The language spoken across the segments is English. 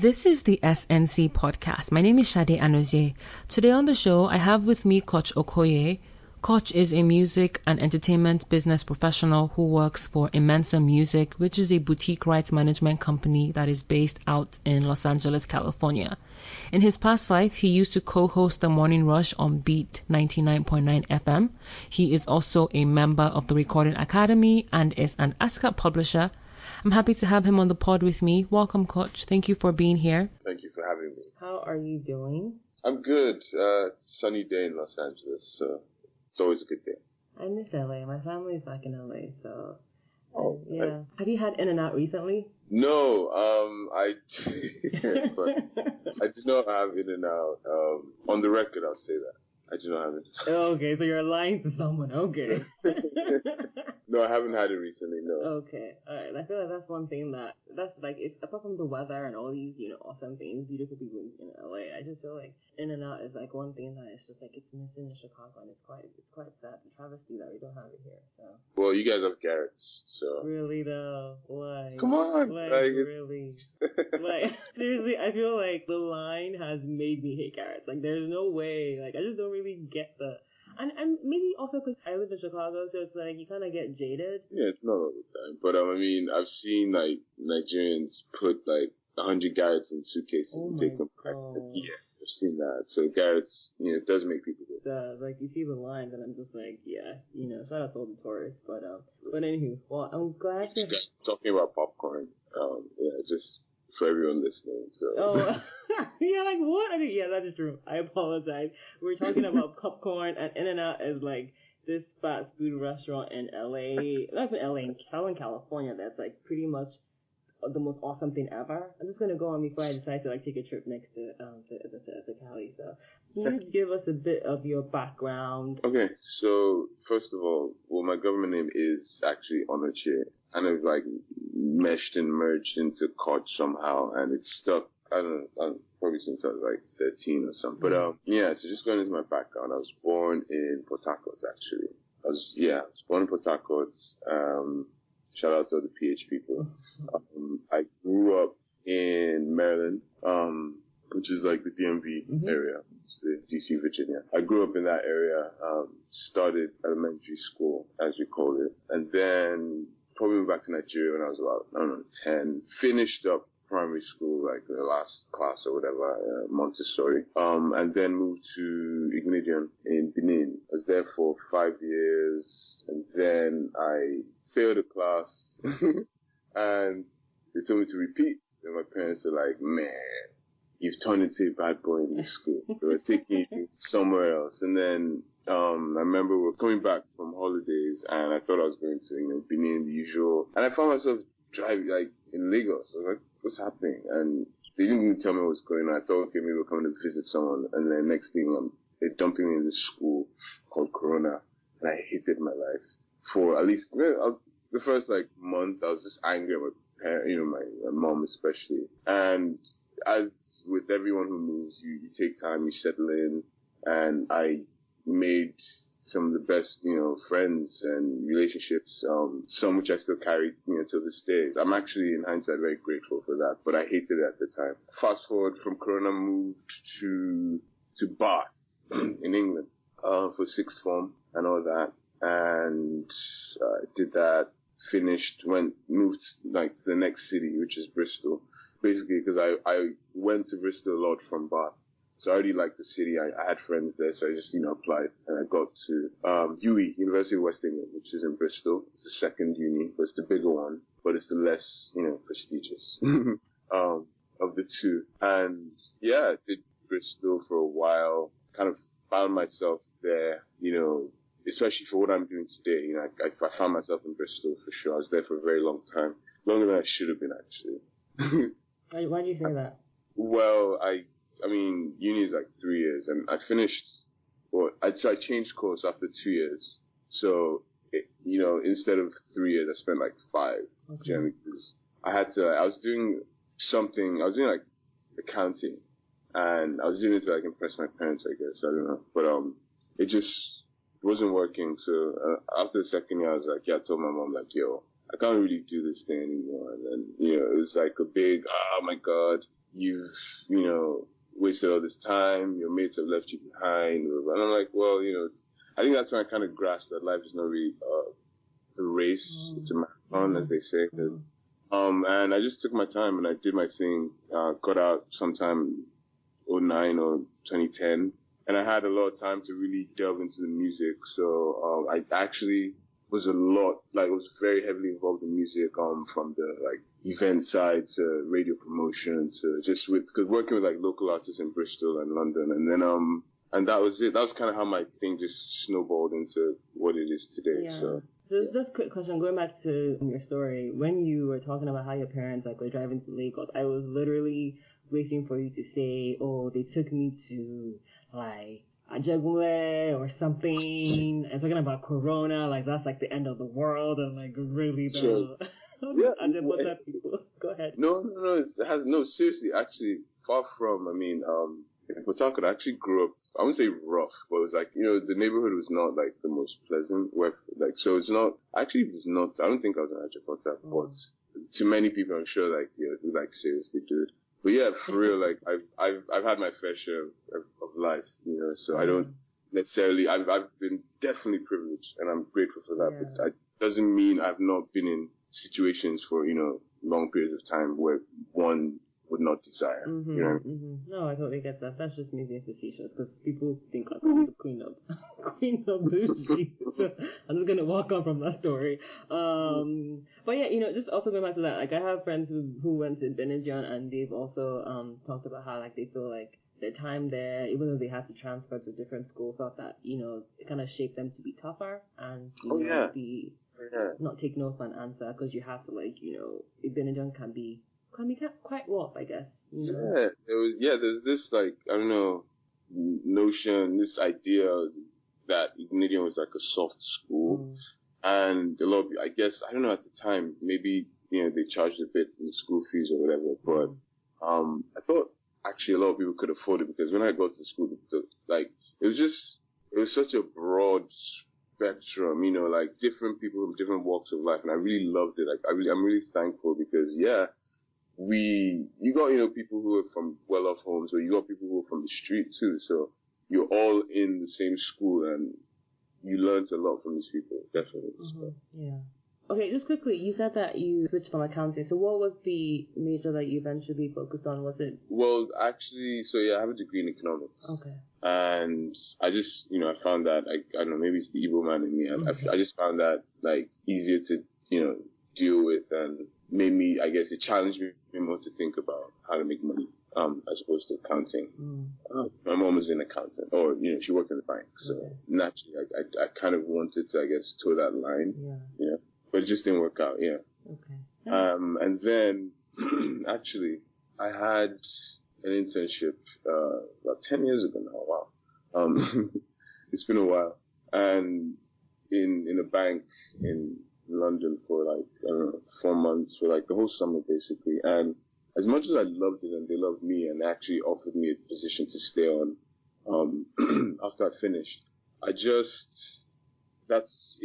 This is the SNC podcast. My name is Shade Anozie. Today on the show, I have with me Koch Okoye. Koch is a music and entertainment business professional who works for Immensa Music, which is a boutique rights management company that is based out in Los Angeles, California. In his past life, he used to co-host The Morning Rush on Beat 99.9 FM. He is also a member of the Recording Academy and is an ASCAP publisher. I'm happy to have him on the pod with me. Welcome, Koch. Thank you for being here. Thank you for having me. How are you doing? I'm good. Sunny day in Los Angeles, so it's always a good day. I miss LA. My family's back in LA, so yeah. Nice. Have you had In-N-Out recently? No, but I do not have In-N-Out. On the record, I'll say that. I do not have it. Okay, so you're lying to someone. Okay. No, I haven't had it recently, no. Okay, alright. I feel like that's one thing that's like, it's apart from the weather and all these, awesome things, beautiful people in LA, I just feel like In-N-Out is like one thing that it's just like, it's missing in Chicago, and it's quite sad, the travesty that we don't have it here, so. Well, you guys have Garrett's, so. Really though? Why? Come on! Like really? Like, seriously, I feel like the line has made me hate Garrett's. Like, there's no way, like, I just don't really get the... And maybe also because I live in Chicago, so it's like you kind of get jaded. Yeah, it's not all the time. But I mean, I've seen like Nigerians put like 100 Garrett's in suitcases and take them back. Yeah, I've seen that. So Garrett's, it does make people good. Like you see the lines, and I'm just like, yeah, shout out to all the tourists. But anywho, well, I'm glad to. Talking about popcorn, just for everyone listening. So. Oh, yeah, like what? Okay, yeah, that is true. I apologize. We're talking about popcorn, and In-N-Out is like this fast food restaurant in LA, not in LA, in California, that's like pretty much the most awesome thing ever. I'm just gonna go on before I decide to like take a trip next to Cali. So, can you give us a bit of your background? Okay, so first of all, my government name is actually Onoche. Kind of like meshed and merged into Koch somehow, and it's stuck. I don't know, probably since I was like 13 or something. But so just going into my background, I was born in Port Harcourt actually. I was born in Port Harcourt. Shout out to all the PH people. I grew up in Maryland, which is like the DMV area, it's the DC, Virginia. I grew up in that area. Started elementary school, as we call it, and then probably moved back to Nigeria when I was about, 10. Finished up primary school, like the last class or whatever, Montessori. And then moved to Ignatian in Benin. I was there for 5 years, and then I failed a class, and they told me to repeat. And my parents were like, man, you've turned into a bad boy in this school. So we're taking you somewhere else. And then I remember we were coming back from holidays, and I thought I was going to, Benin, the usual. And I found myself driving, like, in Lagos. I was like, what's happening? And they didn't even tell me what was going on. I thought, okay, maybe we're coming to visit someone. And then next thing, they're dumping me in this school called Corona. And I hated my life. For at least, the first, month, I was just angry at my parents, my mom especially. And as with everyone who moves, you take time, you settle in. And I made some of the best, friends and relationships, some which I still carry, till this day. I'm actually, in hindsight, very grateful for that, but I hated it at the time. Fast forward from Corona, moved to Bath in England, for sixth form and all that. And, did that, finished, moved, to the next city, which is Bristol. Basically, because I went to Bristol a lot from Bath. So I already liked the city. I had friends there, so I just, applied. And I got to UE, University of West England, which is in Bristol. It's the second uni, but it's the bigger one, but it's the less, prestigious of the two. And yeah, I did Bristol for a while, kind of found myself there, especially for what I'm doing today. I found myself in Bristol for sure. I was there for a very long time, longer than I should have been, actually. Why do you say that? Well, I mean, uni is 3 years, and I finished, so I changed course after 2 years. So, instead of 3 years, I spent 5. Okay. Because I was doing accounting, and I was doing it to impress my parents, I guess, I don't know. But, it just wasn't working. So, after the second year, I was I told my mom, yo, I can't really do this thing anymore. And then, you know, it was like a big, oh my God, you've, you know, wasted all this time. Your mates have left you behind. And I'm like, well, you know, I think that's when I kind of grasped that life is not really a race. It's a marathon, as they say. And I just took my time and I did my thing. Got out sometime 2009 or 2010. And I had a lot of time to really delve into the music. So I actually was was very heavily involved in music from the like event side to radio promotion to just cause working with like local artists in Bristol and London. And then and that was it. That was kind of how my thing just snowballed into what it is today. Yeah. So Just a quick question, going back to your story, when you were talking about how your parents like were driving to Lagos, I was literally waiting for you to say, oh, they took me to like Ajagule or something, and talking about Corona, like that's like the end of the world, and like really the Ajagule people. Go ahead. No, seriously, actually, far from, I mean, in Port Harcourt, I actually grew up, I wouldn't say rough, but it was like, you know, the neighborhood was not like the most pleasant, so it's not, actually it was not, I don't think I was an Ajagota, but to many people, I'm sure, like, yeah, like, seriously, dude. But yeah, for real, like, I've had my fair share of life, you know, so I don't necessarily, I've been definitely privileged, and I'm grateful for that, but that doesn't mean I've not been in situations for, you know, long periods of time where one would not desire. You know? No, I totally get that. That's just me being facetious because people think I'm the queen of bougie. So I'm just gonna walk on from that story. But yeah, you know, just also going back to that, like I have friends who went to Benedion and they've also talked about how like they feel like their time there, even though they had to transfer to a different school, felt that, you know, it kind of shaped them to be tougher and not take no for an answer because you have to, like, you know, Benedion can be quite rough, I guess. You know? There's this, like, I don't know, notion, this idea that Nigerian was like a soft school. And a lot of, I guess, I don't know at the time, maybe, you know, they charged a bit in school fees or whatever, but, I thought actually a lot of people could afford it because when I got to school, like, it was such a broad spectrum, you know, like different people from different walks of life. And I really loved it. Like, I'm really thankful because, you got, you know, people who are from well-off homes, or you got people who are from the street too. So you're all in the same school, and you learned a lot from these people, definitely. So. Yeah. Okay, just quickly, you said that you switched from accounting. So what was the major that you eventually focused on? Was it? Well, actually, I have a degree in economics. Okay. And I just, you know, I found that, I don't know, maybe it's the evil man in me. I just found that, like, easier to, you know, deal with, and made me, I guess, it challenged me more to think about how to make money, as opposed to accounting. My mom was in accounting, or, you know, she worked in the bank. So naturally, I kind of wanted to, I guess, toe that line, you know, but it just didn't work out. Yeah. Okay. And then actually I had an internship, about 10 years ago now. Wow. It's been a while, and in a bank in London for like, I don't know, 4 months, for like the whole summer basically. And as much as I loved it and they loved me and they actually offered me a position to stay on, after I finished,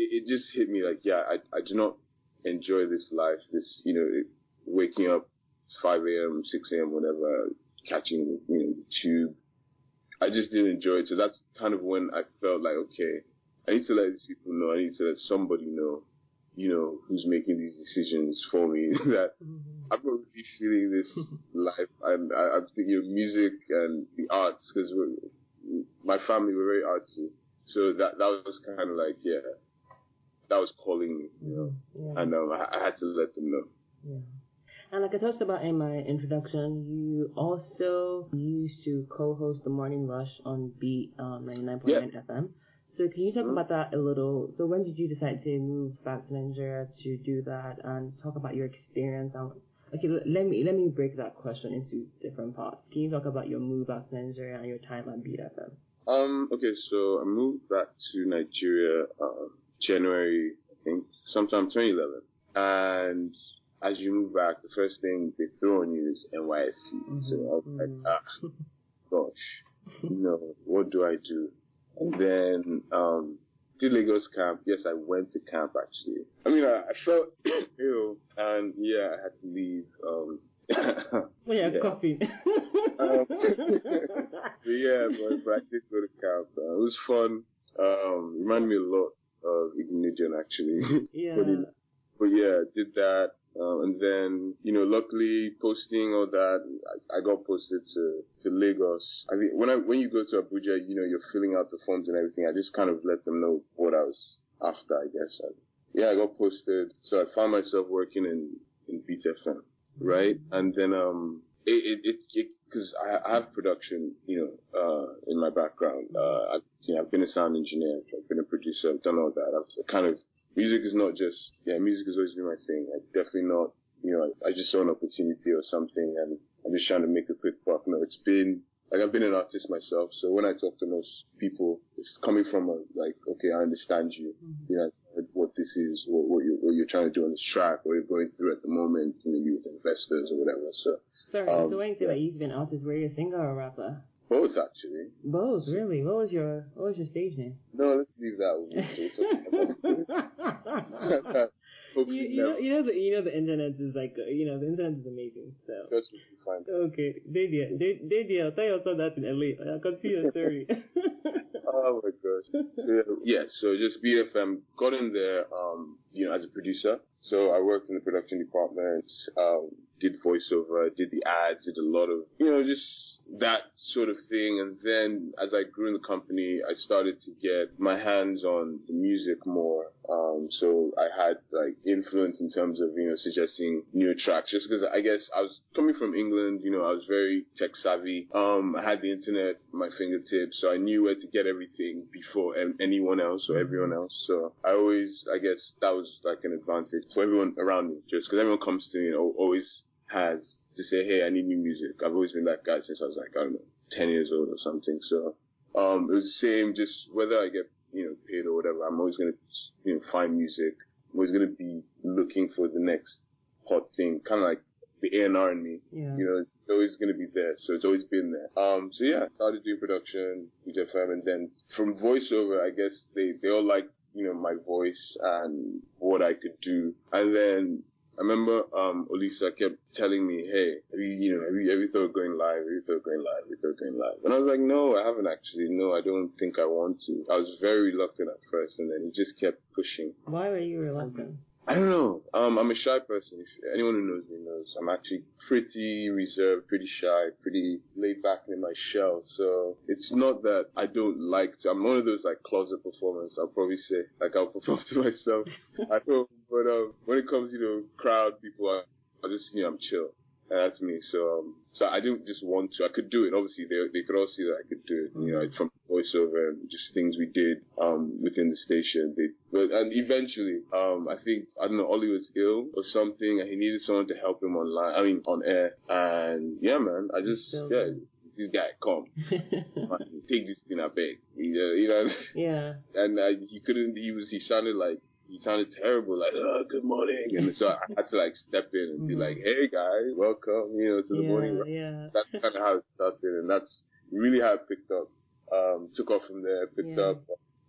it just hit me like, I do not enjoy this life, this, you know, waking up 5 a.m., 6 a.m., whatever, catching the, you know, the tube. I just didn't enjoy it. So that's kind of when I felt like, okay, I need to let these people know, I need to let somebody know, you know, who's making these decisions for me, that I'm not really feeling this life. I'm thinking of music and the arts, because my family were very artsy. So that was kind of like, that was calling me, you know, and I had to let them know. Yeah. And like I talked about in my introduction, you also used to co-host the Morning Rush on Beat 99.9 FM. So can you talk about that a little? So when did you decide to move back to Nigeria to do that, and talk about your experience? Okay, let me break that question into different parts. Can you talk about your move back to Nigeria and your time at Beat FM? Okay, so I moved back to Nigeria January, I think, sometime 2011. And as you move back, the first thing they throw on you is NYSC. So I was like, gosh, you know, what do I do? And then did Lagos camp. Yes, I went to camp actually. I mean, I felt ill, and yeah, I had to leave. Coffee. But yeah, but I did go to camp. It was fun. Reminded me a lot of Nigerian actually. Yeah. But yeah, did that. And then, luckily posting all that, I got posted to Lagos. I think when you go to Abuja, you're filling out the forms and everything. I just kind of let them know what I was after, I guess. I got posted. So I found myself working in Beat FM, right? And then, cause I have production, in my background. I've been a sound engineer. I've been a producer. I've done all that. Music is not just, music has always been my thing. Definitely not, I just saw an opportunity or something and I'm just trying to make a quick buck. No, I've been an artist myself. So when I talk to most people, it's coming from okay, I understand you. What this is, what you're trying to do on this track, what you're going through at the moment, maybe with investors or whatever. So, sorry, so when you say that you've been an artist, were you a singer or a rapper? Both, actually. Both, really? What was your stage name? No, let's leave that one. The internet is the internet is amazing. So that's what you find. Okay, Didi, I'll tell you also that in LA. I'll continue your story. Oh my gosh. So just BFM, got in there, as a producer. So I worked in the production department, did voiceover, did the ads, did a lot of, just that sort of thing. And then as I grew in the company, I started to get my hands on the music more. So I had influence in terms of, suggesting new tracks, just because I guess I was coming from England, I was very tech savvy. I had the internet at my fingertips, so I knew where to get everything before anyone else or everyone else. So I guess that was an advantage for everyone around me, just because everyone comes to me, always has to say, hey, I need new music. I've always been that guy since I was I don't know, 10 years old or something. So, it was the same, just whether I get, paid or whatever, I'm always going to, find music. I'm always going to be looking for the next hot thing, kind of like the A&R in me. Yeah. It's always going to be there. So it's always been there. So yeah, started doing production with FM, and then from voiceover, I guess they all liked, my voice and what I could do. And then I remember, Olisa kept telling me, hey, have you thought of going live? Have you thought of going live? Have you thought of going live? And I was like, no, I haven't actually. No, I don't think I want to. I was very reluctant at first, and then he just kept pushing. Why were you reluctant? I don't know. I'm a shy person. If anyone who knows me knows. I'm actually pretty reserved, pretty shy, pretty laid back in my shell. So it's not that I don't like to. I'm one of those closet performers. I'll probably say I'll perform to myself. I don't. But when it comes, crowd, people, I just, I'm chill. And that's me. So I didn't just want to. I could do it. Obviously, they could all see that I could do it. From voiceover and just things we did within the station. And eventually, I think, I don't know, Ollie was ill or something, and he needed someone to help him on air. And yeah, man, I just this guy, come, take this thing, I beg. Yeah. And he couldn't. He sounded terrible, good morning. And so I had to step in and be like, hey guys, welcome, to the morning. Yeah. That's kind of how it started, and that's really how it picked up. Took off from there, picked up,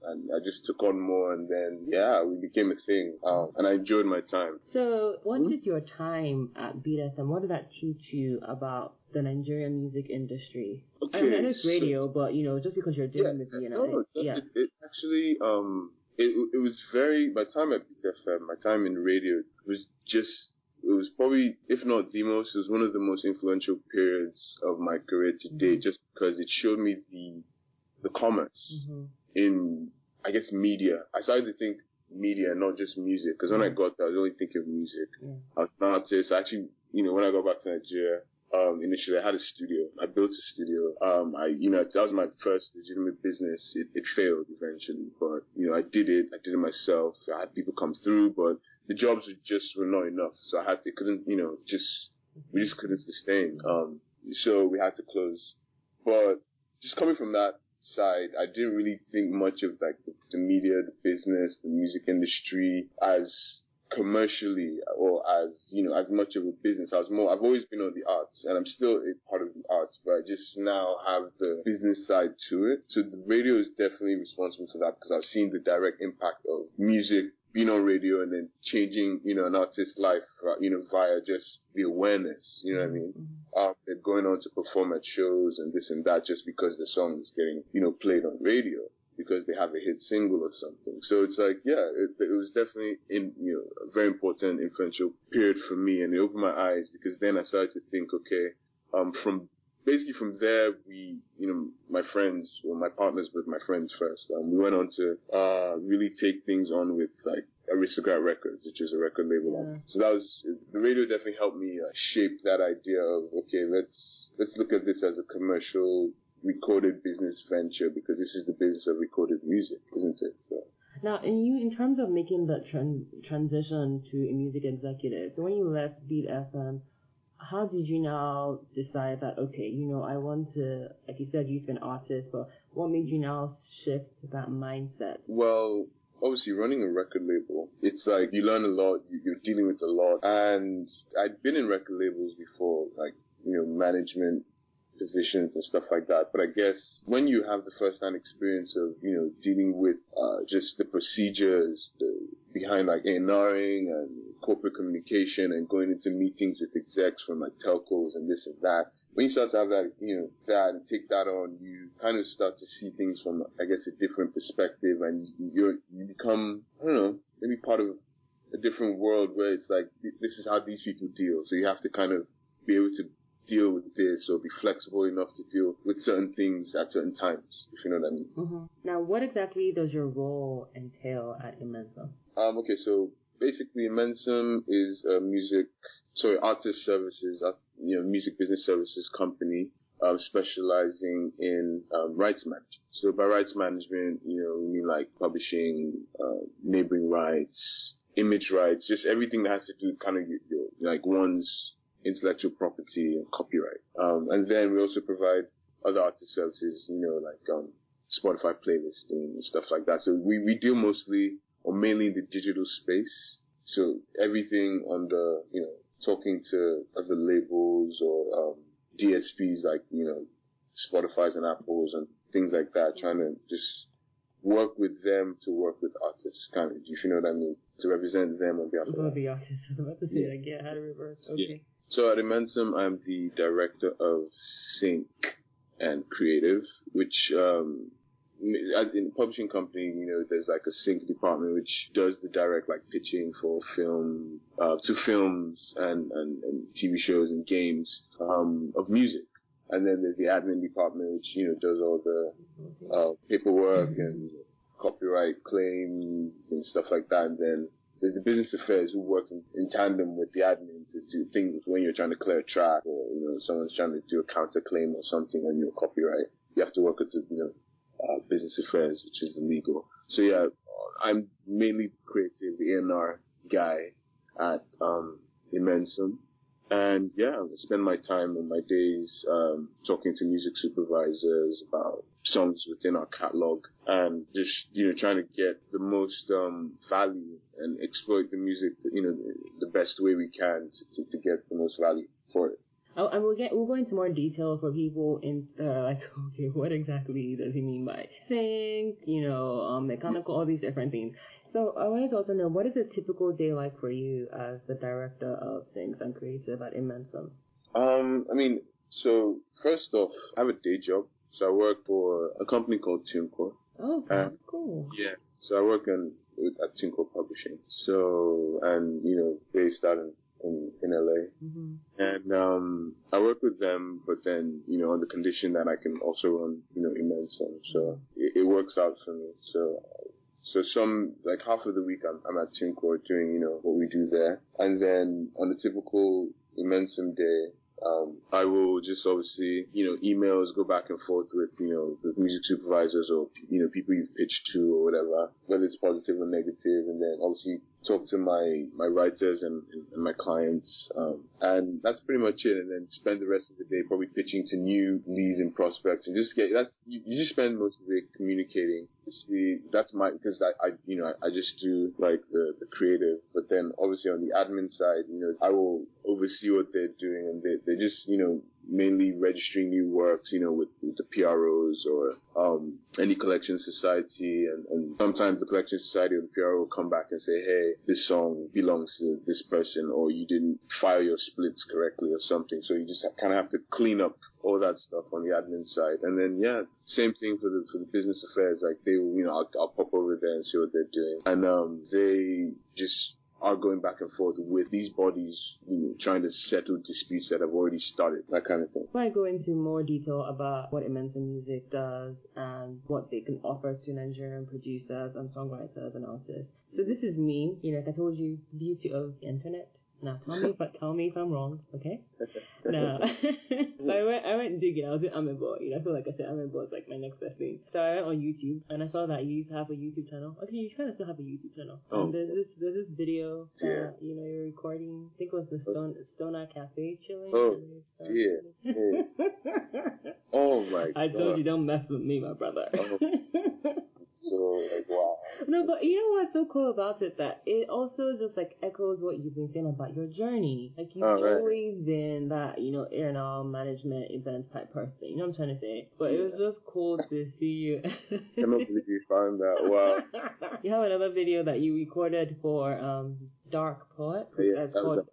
and I just took on more, and then, we became a thing. And I enjoyed my time. So what did your time at Beat FM, what did that teach you about the Nigerian music industry? Okay, I know it's radio, but, just because you're dealing with, It actually, it was my time at Beat FM, my time in radio, it was probably, if not the most, it was one of the most influential periods of my career to date, just because it showed me the commerce in, I guess, media. I started to think media, not just music, because when I got there, I was only thinking of music. I was an artist. Actually, when I got back to Nigeria, initially I had a studio. I built a studio. That was my first legitimate business. It failed eventually, but, I did it myself. I had people come through, but the jobs were not enough. So we just couldn't sustain. So we had to close. But just coming from that side, I didn't really think much of the media, the business, the music industry as commercially or as, as much of a business. I've always been on the arts, and I'm still a part of the arts, but I just now have the business side to it. So the radio is definitely responsible for that, because I've seen the direct impact of music being on radio and then changing, an artist's life, via just the awareness, you know what I mean? They're going on to perform at shows and this and that just because the song is getting, played on radio, because they have a hit single or something. So it's like, it was definitely a very important, influential period for me, and it opened my eyes, because then I started to think, okay, from there, my friends, my partners, but my friends first, we went on to really take things on with like Aristocrat Records, which is a record label. Yeah. So the radio definitely helped me shape that idea of, okay, let's look at this as a commercial recorded business venture, because this is the business of recorded music, isn't it? So. Now, in terms of making the transition to a music executive, so when you left Beat FM, how did you now decide that, okay, I want to, like you said, you used to be an artist, but what made you now shift that mindset? Well, obviously running a record label, it's like you learn a lot, you're dealing with a lot, and I'd been in record labels before, like, management positions and stuff like that. But I guess when you have the first-hand experience of, dealing with just the procedures behind like A&Ring and corporate communication and going into meetings with execs from like telcos and this and that, when you start to have that, that and take that on, you kind of start to see things from, I guess, a different perspective, and you become, I don't know, maybe part of a different world where it's like, this is how these people deal. So you have to kind of be able to deal with this or be flexible enough to deal with certain things at certain times, if you know what I mean. Mm-hmm. Now, what exactly does your role entail at Immensum? Okay, so basically Immensum is artist services, music business services company, specializing in rights management. So by rights management, we mean like publishing, neighboring rights, image rights, just everything that has to do with kind of like one's intellectual property and copyright. And then we also provide other artist services, like Spotify playlisting and stuff like that. So we deal mostly or mainly in the digital space. So everything on the, talking to other labels or DSPs like, Spotify's and Apple's and things like that, trying to just work with them to work with artists, kind of, if you know what I mean, to represent them on behalf of the artists. I was about to say, like, yeah, how to reverse. Okay. Yeah. So at Immensum, I'm the director of sync and creative, which, in the publishing company, there's like a sync department which does the direct like pitching for film, to films and TV shows and games, of music. And then there's the admin department which, does all the, paperwork and copyright claims and stuff like that. And then there's the business affairs who works in tandem with the admin to do things when you're trying to clear a track or, someone's trying to do a counterclaim or something on your copyright. You have to work with the, business affairs, which is illegal. So yeah, I'm mainly creative, the A&R guy at, Immensum. And yeah, I spend my time on my days, talking to music supervisors about songs within our catalog and just, trying to get the most, value and exploit the music, the best way we can to get the most value for it. Oh, and we'll go into more detail for people like, okay, what exactly does he mean by sync, mechanical, all these different things. So I wanted to also know, what is a typical day like for you as the director of Syncs and Creative at Immensum? So first off, I have a day job. So I work for a company called TuneCore. Oh, cool. Yeah. So I work at TuneCore Publishing. So, and, based out in LA. Mm-hmm. And I work with them, but then, on the condition that I can also run, Immensum. So it works out for me. So some, like half of the week I'm at TuneCore doing, what we do there. And then on a typical Immensum day, I will just obviously, emails, go back and forth with, the music supervisors or, people you've pitched to or whatever, whether it's positive or negative, and then obviously talk to my writers and my clients, and that's pretty much it. And then spend the rest of the day probably pitching to new leads and prospects, and you just spend most of the day communicating obviously that's because I just do like the creative, but then obviously on the admin side, I will oversee what they're doing, and they're just, mainly registering new works, with the PROs or any collection society, and sometimes the collection society or the PRO will come back and say, hey, this song belongs to this person, or you didn't file your splits correctly or something. So you just kind of have to clean up all that stuff on the admin side. And then, same thing for the business affairs. Like they will, I'll pop over there and see what they're doing. And they just are going back and forth with these bodies, trying to settle disputes that have already started, that kind of thing. Before I go into more detail about what Immensa Music does and what they can offer to Nigerian producers and songwriters and artists. So this is me, like I told you, beauty of the internet. Now, tell me if I'm wrong, okay? Now, so I went digging. I was in Amiibo. I feel like I said Amiibo is like my next best thing. So I went on YouTube and I saw that you used to have a YouTube channel. Actually, you kind of still have a YouTube channel. Oh. And there's this video that you're recording. I think it was the Stoner Cafe chilling. Oh, yeah. Oh my God. I told you, don't mess with me, my brother. Oh. So, wow. No, but you know what's so cool about it? That it also just, echoes what you've been saying about your journey. Like, you've always been that, A&R management event type person. You know what I'm trying to say? But it was just cool to see you. I can't believe you found that. Wow. You have another video that you recorded for, Dark Poet. Yeah, that was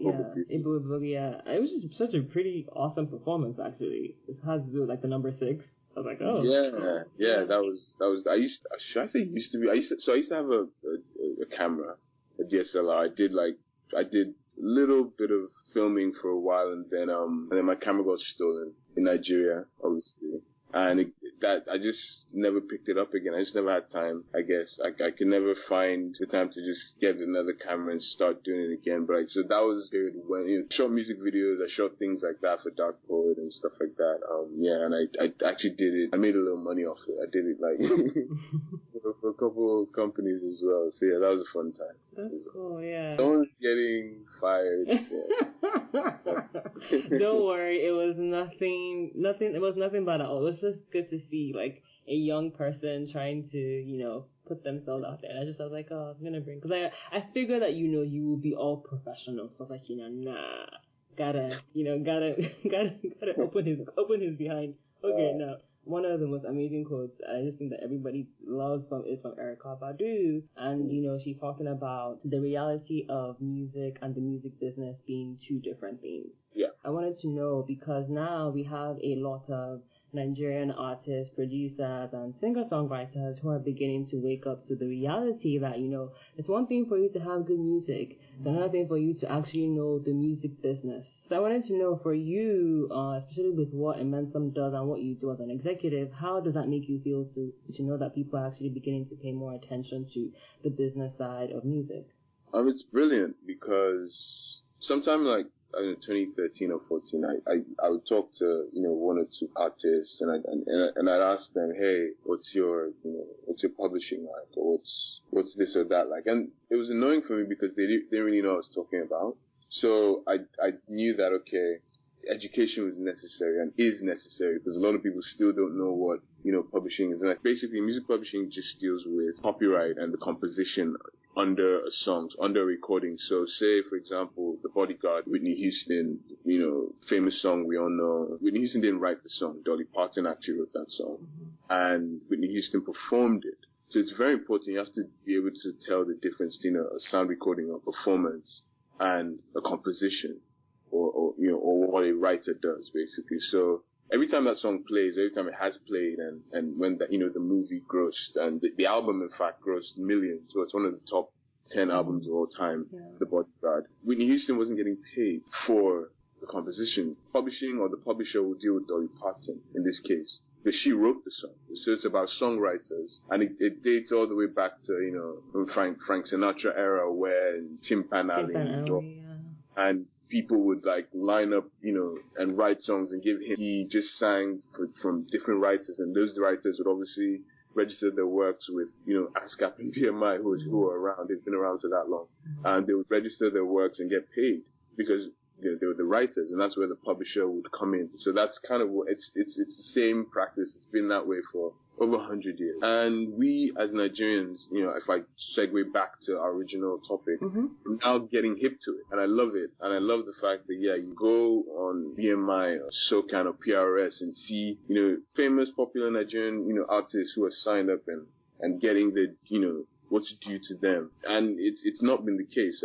Ibu. It was just such a pretty awesome performance, actually. It has to do with, the number 6. I was like, oh. Yeah, that was, I used to have a camera, a DSLR. I did a little bit of filming for a while, and then my camera got stolen in Nigeria, obviously. And I just never picked it up again. I just never had time, I guess. I could never find the time to just get another camera and start doing it again. But so that was the period when, shot music videos, I shot things like that for Dark Poet and stuff like that. And I actually did it. I made a little money off it. I did it for a couple of companies as well. So yeah, that was a fun time. That's cool, yeah. Someone's getting fired. Don't worry, it was nothing bad at all. It was just good to see, a young person trying to, put themselves out there. And I was like, oh, I'm gonna bring, because I figure that, you will be all professional. So I was like, nah, gotta open his behind. Okay, now, one of the most amazing quotes I just think that everybody loves is from Erykah Badu. And, she's talking about the reality of music and the music business being two different things. Yeah. I wanted to know, because now we have a lot of Nigerian artists, producers, and singer-songwriters who are beginning to wake up to the reality that, it's one thing for you to have good music. It's another thing for you to actually know the music business. So I wanted to know, for you, especially with what Immensum does and what you do as an executive, how does that make you feel to know that people are actually beginning to pay more attention to the business side of music? It's brilliant, because sometime 2013 or 14, I would talk to, one or two artists, and I'd ask them, hey, what's your publishing like, or what's this or that like? And it was annoying for me because they didn't really know what I was talking about. So I knew that, okay, education was necessary and is necessary, because a lot of people still don't know what, publishing is. And basically, music publishing just deals with copyright and the composition under a song, under a recording. So say, for example, The Bodyguard, Whitney Houston, famous song we all know. Whitney Houston didn't write the song. Dolly Parton actually wrote that song. And Whitney Houston performed it. So it's very important. You have to be able to tell the difference between a sound recording or performance and a composition, or what a writer does, basically. So every time that song plays, every time it has played, and when the movie grossed, and the album, in fact, grossed millions, so it's one of the top 10 albums of all time, The Bodyguard. Whitney Houston wasn't getting paid for the composition. Publishing or the publisher will deal with Dolly Parton in this case, because she wrote the song. So it's about songwriters, and it dates all the way back to, Frank Sinatra era, where Tim Panally and people would line up, and write songs and give him. He just sang from different writers, and those writers would obviously register their works with, ASCAP and BMI, who are around. They've been around for that long, and they would register their works and get paid because they were the writers, and that's where the publisher would come in. So that's kind of what it's the same practice. It's been that way for over 100 years. And we as Nigerians, if I segue back to our original topic, we're now getting hip to it. And I love it. And I love the fact that, you go on BMI or SOCAN or PRS and see, famous, popular Nigerian, artists who are signed up and getting the, what's due to them. And it's not been the case.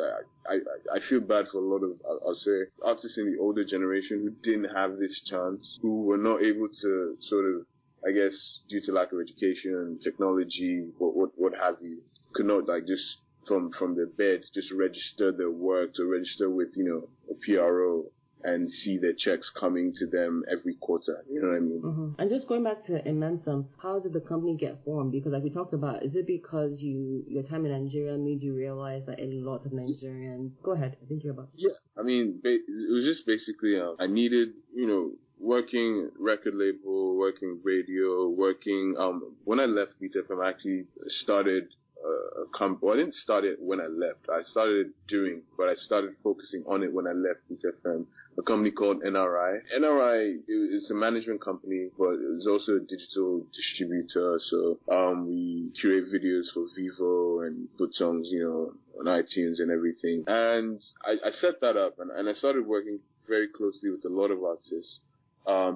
I feel bad for a lot of, I'll say, artists in the older generation who didn't have this chance, who were not able to sort of, I guess, due to lack of education, technology, what have you, could not just from their bed just register their work, to register with, a PRO and see their checks coming to them every quarter. You know what I mean? And just going back to Immensum, how did the company get formed? Because like we talked about, is it because your time in Nigeria made you realize that a lot of Nigerians... Go ahead. I think you're about to... Yeah. I mean, it was just basically, I needed, working record label, working radio, working... when I left Beat FM, I actually started... I didn't start it when I left. I started doing, but I started focusing on it when I left Beat FM. A company called NRI. NRI is a management company, but it was also a digital distributor. So we curate videos for Vivo and put songs, on iTunes and everything. And I set that up, and I started working very closely with a lot of artists.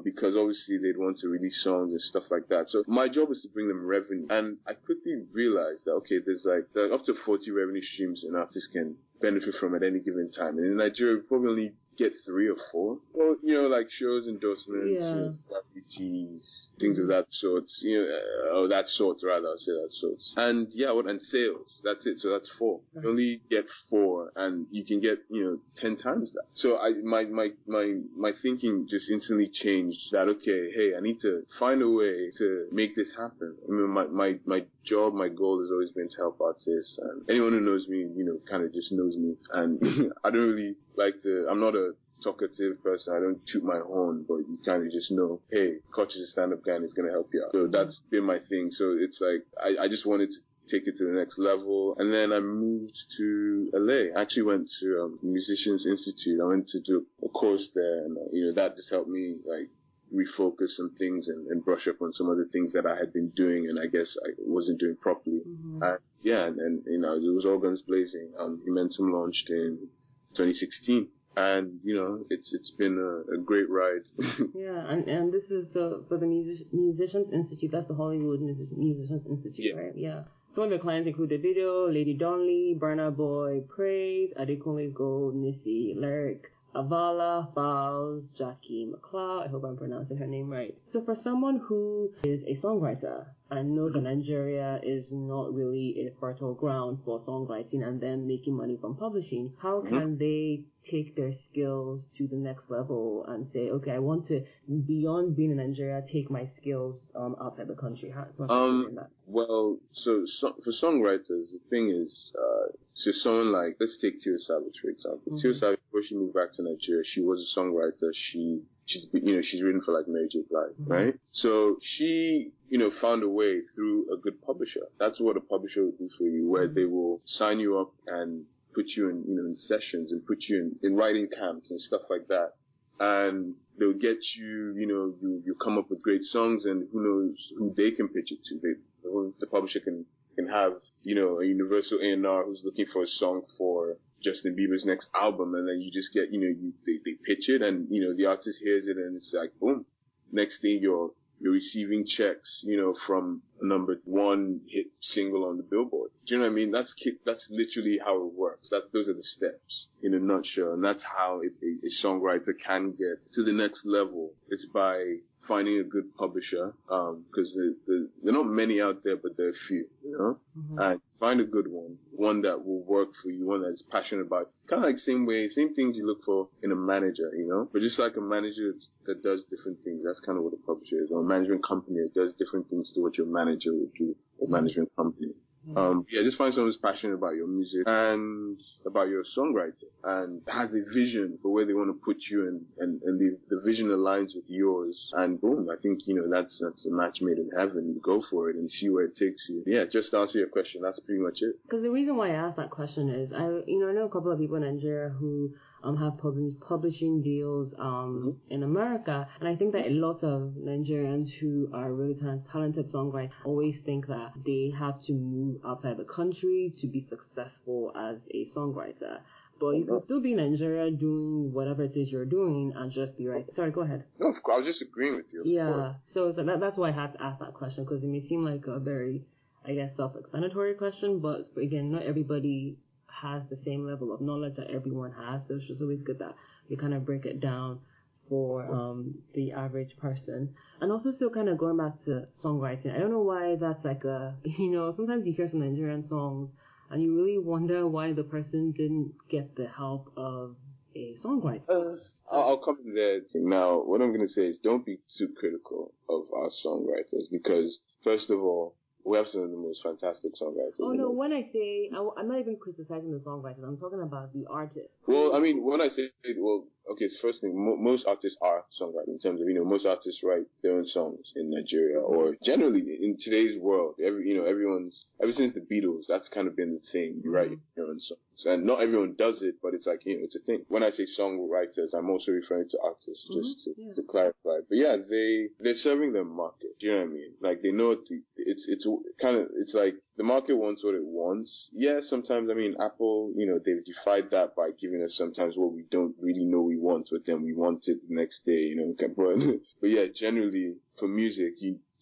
Because obviously they'd want to release songs and stuff like that. So my job is to bring them revenue. And I quickly realized that, okay, there are up to 40 revenue streams an artist can benefit from at any given time. And in Nigeria, we probably only get 3 or 4. Well, like shows, endorsements, celebrities, things of that sort. That sort rather, I'll say that sort. And and sales. That's it. So that's 4. You only get 4, and you can get 10 times that. So my thinking just instantly changed. That okay, hey, I need to find a way to make this happen. I mean, my job, my goal has always been to help artists, and anyone who knows me, kind of just knows me. And I don't really like to. I'm not a talkative person. I don't toot my horn, but you kind of just know, hey, Koch is a stand-up guy and he's going to help you out. So that's been my thing. So it's like, I just wanted to take it to the next level. And then I moved to LA. I actually went to Musicians Institute. I went to do a course there, and, that just helped me, refocus some things and brush up on some other things that I had been doing and I guess I wasn't doing properly. And it was all guns blazing. Immensum launched in 2016. And, it's been a great ride. Yeah, and this is for the Musicians Institute. That's the Hollywood Musicians Institute, right? Yeah. Some of your clients include Davido, Lady Donley, Burna Boy, Praise, Adekunle Gold, Nissy, Lyric, Avala, Fowles, Jackie McLeod. I hope I'm pronouncing her name right. So for someone who is a songwriter and knows that Nigeria is not really a fertile ground for songwriting and then making money from publishing, how can they take their skills to the next level and say, okay, I want to, beyond being in Nigeria, take my skills outside the country? Well, so for songwriters, the thing is, so someone like, let's take Tiwa Savage, for example. Tiwa Savage, before she moved back to Nigeria, she was a songwriter. She's written for Mary J. Blige, right? So she, found a way through a good publisher. That's what a publisher would do for you, where they will sign you up and put you in, in sessions and put you in writing camps and stuff like that. And they'll get you, you come up with great songs, and who knows who they can pitch it to. The publisher can have, a Universal A&R who's looking for a song for Justin Bieber's next album, and then you just get, they pitch it, and, the artist hears it, and it's like, boom. Next thing you're receiving checks, from a number 1 hit single on the Billboard. Do you know what I mean? That's literally how it works. Those are the steps in a nutshell. And that's how a songwriter can get to the next level. It's by finding a good publisher, because there are not many out there, but there are a few, and find a good one that will work for you, one that's passionate about, kind of like same things you look for in a manager, but just like a manager that does different things. That's kind of what a publisher is, or a management company that does different things to what your manager would do, a management company. Just find someone who's passionate about your music and about your songwriting and has a vision for where they want to put you and the vision aligns with yours, and boom, I think, that's a match made in heaven. You go for it and see where it takes you. Yeah, just to answer your question, that's pretty much it. Because the reason why I asked that question is, I know a couple of people in Nigeria who have publishing deals in America. And I think that a lot of Nigerians who are really talented songwriters always think that they have to move outside the country to be successful as a songwriter. But you can still be in Nigeria doing whatever it is you're doing and just be right. Sorry, go ahead. No, of course, I was just agreeing with you. Yeah, so that's why I had to ask that question, because it may seem like a very, I guess, self-explanatory question, but again, not everybody has the same level of knowledge that everyone has, so it's just always good that you kind of break it down for the average person. And also still kind of going back to songwriting, I don't know why that's like sometimes you hear some Nigerian songs and you really wonder why the person didn't get the help of a songwriter. I'll come to that. Now, what I'm going to say is don't be too critical of our songwriters, because, first of all, we have some of the most fantastic songwriters. Oh, no, when I say, I'm not even criticizing the songwriters, I'm talking about the artist. Well, I mean, when I say, okay, so first thing, most artists are songwriters in terms of, most artists write their own songs in Nigeria, or generally in today's world, ever since the Beatles, that's kind of been the thing. You write your own songs. And not everyone does it, but it's like, it's a thing. When I say songwriters, I'm also referring to artists, just to clarify. But yeah, they're serving their market. Do you know what I mean? Like, they know it's like the market wants what it wants. Yeah, sometimes, Apple, they've defied that by giving us sometimes what we don't really know we want, but then we want it the next day, But yeah, generally, for music,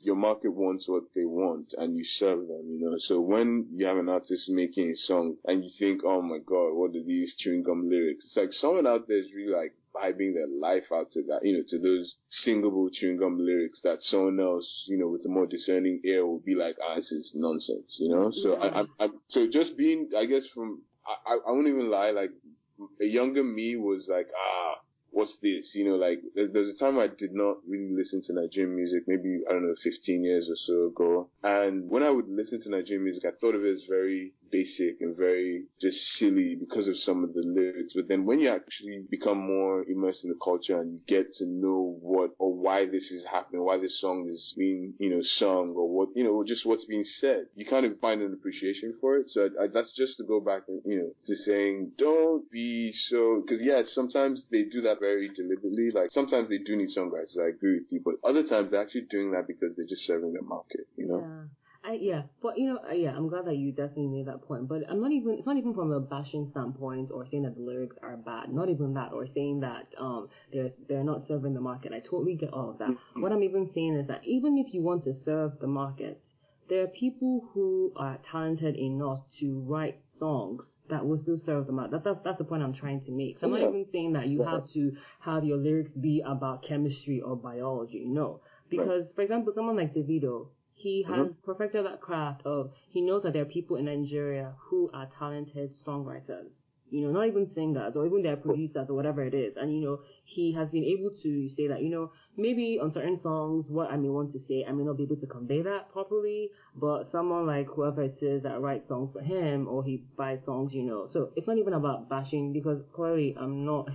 your market wants what they want and you serve them, So when you have an artist making a song and you think, oh my God, what are these chewing gum lyrics? It's like someone out there is really like vibing their life out to that, to those singable chewing gum lyrics that someone else, with a more discerning ear will be like, this is nonsense, So so just being, I guess I won't even lie, like a younger me was like, what's this? There's a time I did not really listen to Nigerian music, maybe, 15 years or so ago. And when I would listen to Nigerian music, I thought of it as very basic and very just silly because of some of the lyrics. But then when you actually become more immersed in the culture and you get to know what or why this is happening, why this song is being, sung, or what, just what's being said, you kind of find an appreciation for it. So that's just to go back and, to saying, don't be so, because yeah, sometimes they do that very deliberately. Like sometimes they do need songwriters, I agree with you, but other times they're actually doing that because they're just serving the market, I'm glad that you definitely made that point, but it's not even from a bashing standpoint or saying that the lyrics are bad, not even that, or saying that they're not serving the market. I totally get all of that. What I'm even saying is that even if you want to serve the market, there are people who are talented enough to write songs that will still serve them out. That's the point I'm trying to make. So I'm not even saying that you have to have your lyrics be about chemistry or biology. No. Because, for example, someone like Davido, he has perfected that craft of, he knows that there are people in Nigeria who are talented songwriters. Not even singers or even their producers or whatever it is. And, he has been able to say that, maybe on certain songs, what I may want to say, I may not be able to convey that properly, but someone like whoever it is that writes songs for him, or he buys songs, So it's not even about bashing, because clearly I'm not,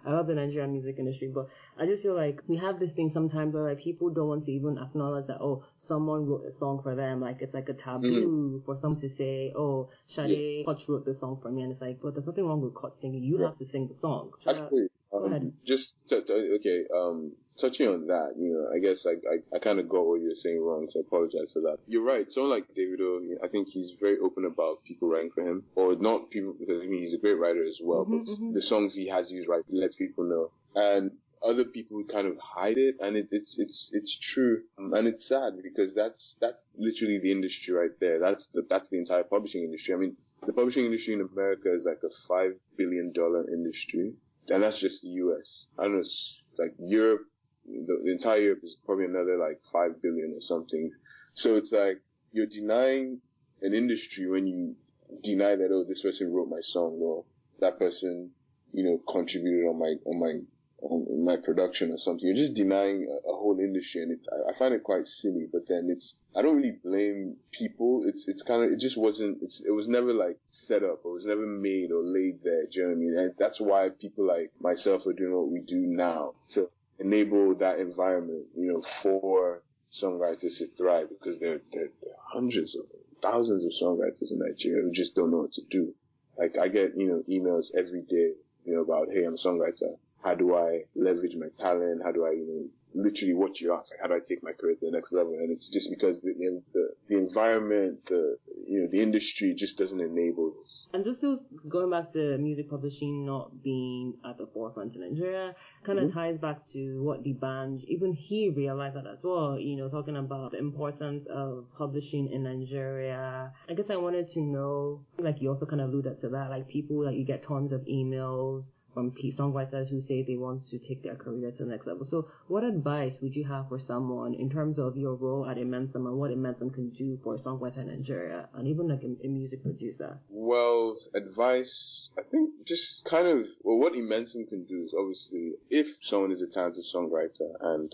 I love the Nigerian music industry, but I just feel like we have this thing sometimes where like people don't want to even acknowledge that, someone wrote a song for them. Like it's like a taboo for someone to say, Sade, Koch wrote the song for me, and it's like, but there's nothing wrong with Koch singing. You have to sing the song. Actually, go ahead. Touching on that, I guess I kind of got what you were saying wrong, so I apologize for that. You're right. Someone like Davido, I think he's very open about people writing for him, or not people, because he's a great writer as well, but the songs he has used, he lets people know. And other people kind of hide it, and it's true, and it's sad, because that's literally the industry right there. That's the entire publishing industry. The publishing industry in America is like a $5 billion industry, and that's just the US. I don't know, like Europe, the entire Europe is probably another like 5 billion or something. So it's like you're denying an industry when you deny that, this person wrote my song, or that person, contributed on my production or something. You're just denying a whole industry, and I find it quite silly. But then I don't really blame people. It was never like set up, or it was never made or laid there. Do you know what I mean? And that's why people like myself are doing what we do now, to enable that environment, for songwriters to thrive, because there are hundreds of thousands of songwriters in Nigeria who just don't know what to do. Like I get, emails every day about, hey, I'm a songwriter. How do I leverage my talent? How do I, literally what you ask, like, how do I take my career to the next level? And it's just because the environment, the industry just doesn't enable this. And just to going back to music publishing not being at the forefront in Nigeria, kind of ties back to what the band, even he realized that as well, talking about the importance of publishing in Nigeria. I guess I wanted to know, like you also kind of alluded to that, like people, like you get tons of emails from songwriters who say they want to take their career to the next level. So what advice would you have for someone in terms of your role at Immensum and what Immensum can do for a songwriter in Nigeria and even like a music producer? Well, advice, I think just kind of, what Immensum can do is obviously if someone is a talented songwriter and,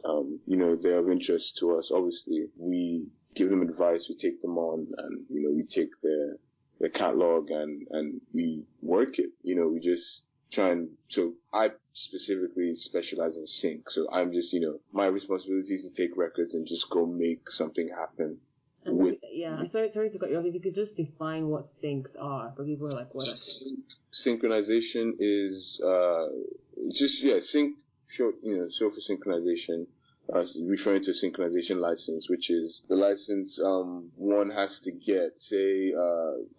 they're of interest to us, obviously we give them advice, we take them on and, we take their catalog and we work it, we just so I specifically specialize in sync. So I'm just, my responsibility is to take records and just go make something happen. I'm sorry to cut you off. If you could just define what syncs are for people who are like, what are syncs? Synchronization is, sync, short, so for synchronization, referring to a synchronization license, which is the license one has to get, say,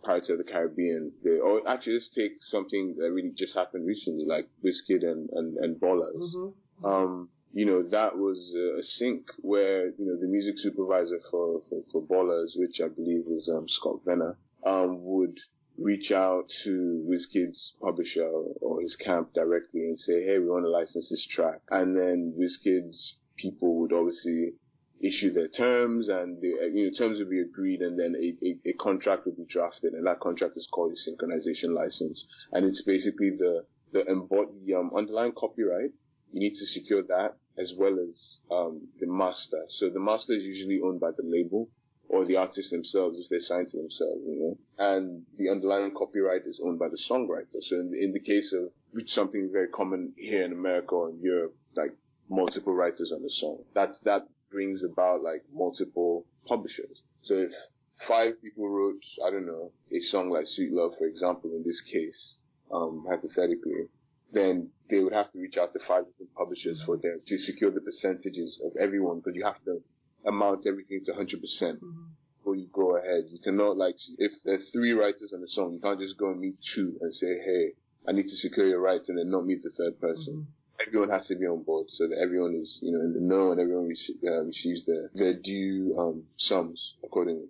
Pirates of the Caribbean. Or actually, let's take something that really just happened recently, like Wizkid and Ballers. That was a sync where, the music supervisor for Ballers, which I believe is Scott Venner, would reach out to Wizkid's publisher or his camp directly and say, hey, we want to license this track. And then Wizkid's people would obviously issue their terms and the terms would be agreed and then a contract would be drafted and that contract is called a synchronization license. And it's basically the underlying copyright. You need to secure that as well as the master. So the master is usually owned by the label or the artists themselves if they're signed to themselves, and the underlying copyright is owned by the songwriter. So in the case of something very common here in America or in Europe, like multiple writers on the song, that brings about like multiple publishers. So if 5 people wrote, I don't know, a song like Sweet Love, for example, in this case, hypothetically, then they would have to reach out to 5 different publishers for them to secure the percentages of everyone, because you have to amount everything to 100% before you go ahead. You cannot, like, if there's 3 writers on the song, you can't just go and meet 2 and say, hey, I need to secure your rights, and then not meet the 3rd person. Everyone has to be on board so that everyone is, in the know and everyone receives their due sums accordingly.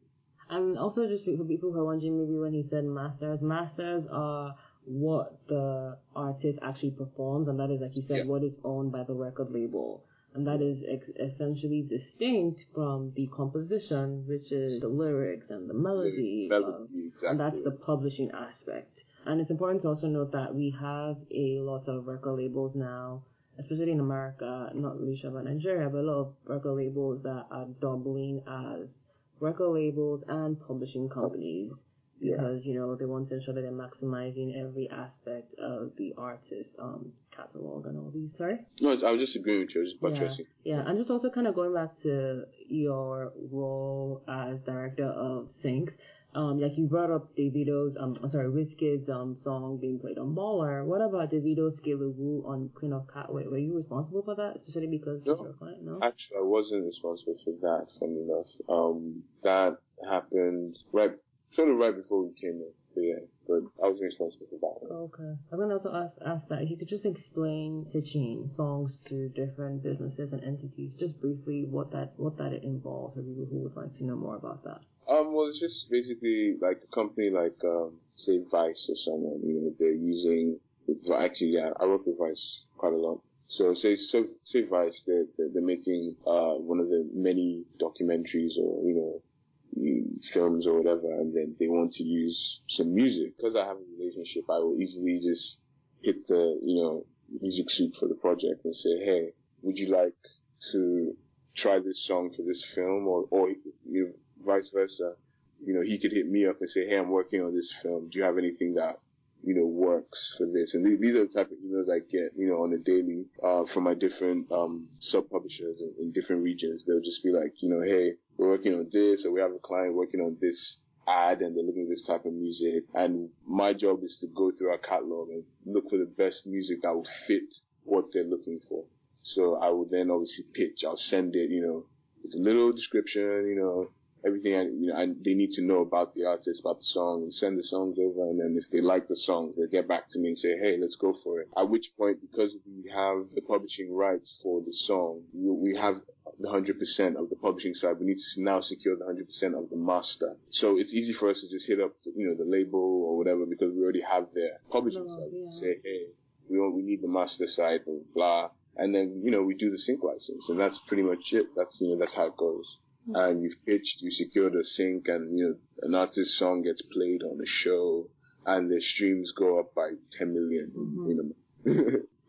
And also just for people who are wondering, maybe when he said masters are what the artist actually performs, and that is, like you said, what is owned by the record label. And that is essentially distinct from the composition, which is the lyrics and the melody. Exactly. And that's the publishing aspect. And it's important to also note that we have a lot of record labels now, especially in America, not really sure about Nigeria, but a lot of record labels that are doubling as record labels and publishing companies. Because, they want to ensure that they're maximizing every aspect of the artist's catalog and all these. Sorry? No, I was just agreeing with you. I was just buttressing. Yeah, and just also kind of going back to your role as director of Syncs. Like you brought up Davido's, Wizkid's song being played on Baller. What about Davido's Skelewu on Queen of Catway? Were you responsible for that, especially because you're a client? No, actually, I wasn't responsible for that. Funny enough, that happened right before we came in. But I wasn't responsible for that one. Okay. I was going to also ask that if you could just explain pitching songs to different businesses and entities, just briefly what that involves for people who would like to know more about that. Well, it's just basically like a company like, say, Vice or someone, they're using, I work with Vice quite a lot. So say Vice, they're making, one of the many documentaries or, films or whatever, and then they want to use some music. Because I have a relationship, I will easily just hit the, music suit for the project and say, hey, would you like to try this song for this film? Or vice versa. He could hit me up and say, hey, I'm working on this film. Do you have anything that, works for this? And these are the type of emails I get, on a daily, from my different, sub-publishers in different regions. They'll just be like, hey, we're working on this, or we have a client working on this ad and they're looking for this type of music. And my job is to go through our catalog and look for the best music that will fit what they're looking for. So I will then obviously pitch. I'll send it, with a little description, everything, and they need to know about the artist, about the song, and send the songs over. And then if they like the songs, they get back to me and say, hey, let's go for it. At which point, because we have the publishing rights for the song, we have the 100% of the publishing side. We need to now secure the 100% of the master. So it's easy for us to just hit up, the label or whatever, because we already have their publishing side. We say, hey, we need the master side, blah, blah. And then, we do the sync license, and that's pretty much it. That's, that's how it goes. And you've pitched, you secured a sync, and, an artist's song gets played on a show, and the streams go up by 10 million,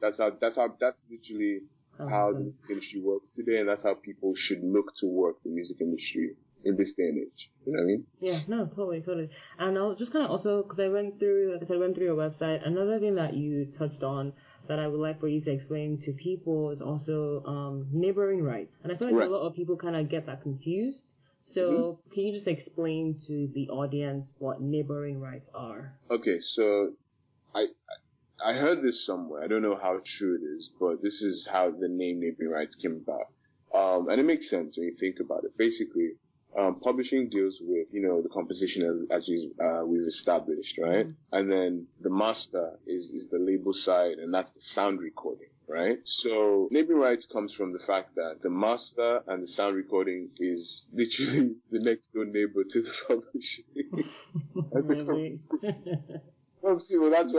that's literally how the music industry works today, and that's how people should look to work the music industry in this day and age. You know what I mean? Yeah, no, totally. And I'll just kind of also, because I went through your website, another thing that you touched on that I would like for you to explain to people is also neighboring rights. And I feel like a lot of people kind of get that confused. So can you just explain to the audience what neighboring rights are? Okay, so I heard this somewhere. I don't know how true it is, but this is how the name neighboring rights came about. And it makes sense when you think about it. Basically, publishing deals with, the composition as we've established, right? And then the master is the label side, and that's the sound recording, right? So neighboring rights comes from the fact that the master and the sound recording is literally the next door neighbor to the publishing. Well, that's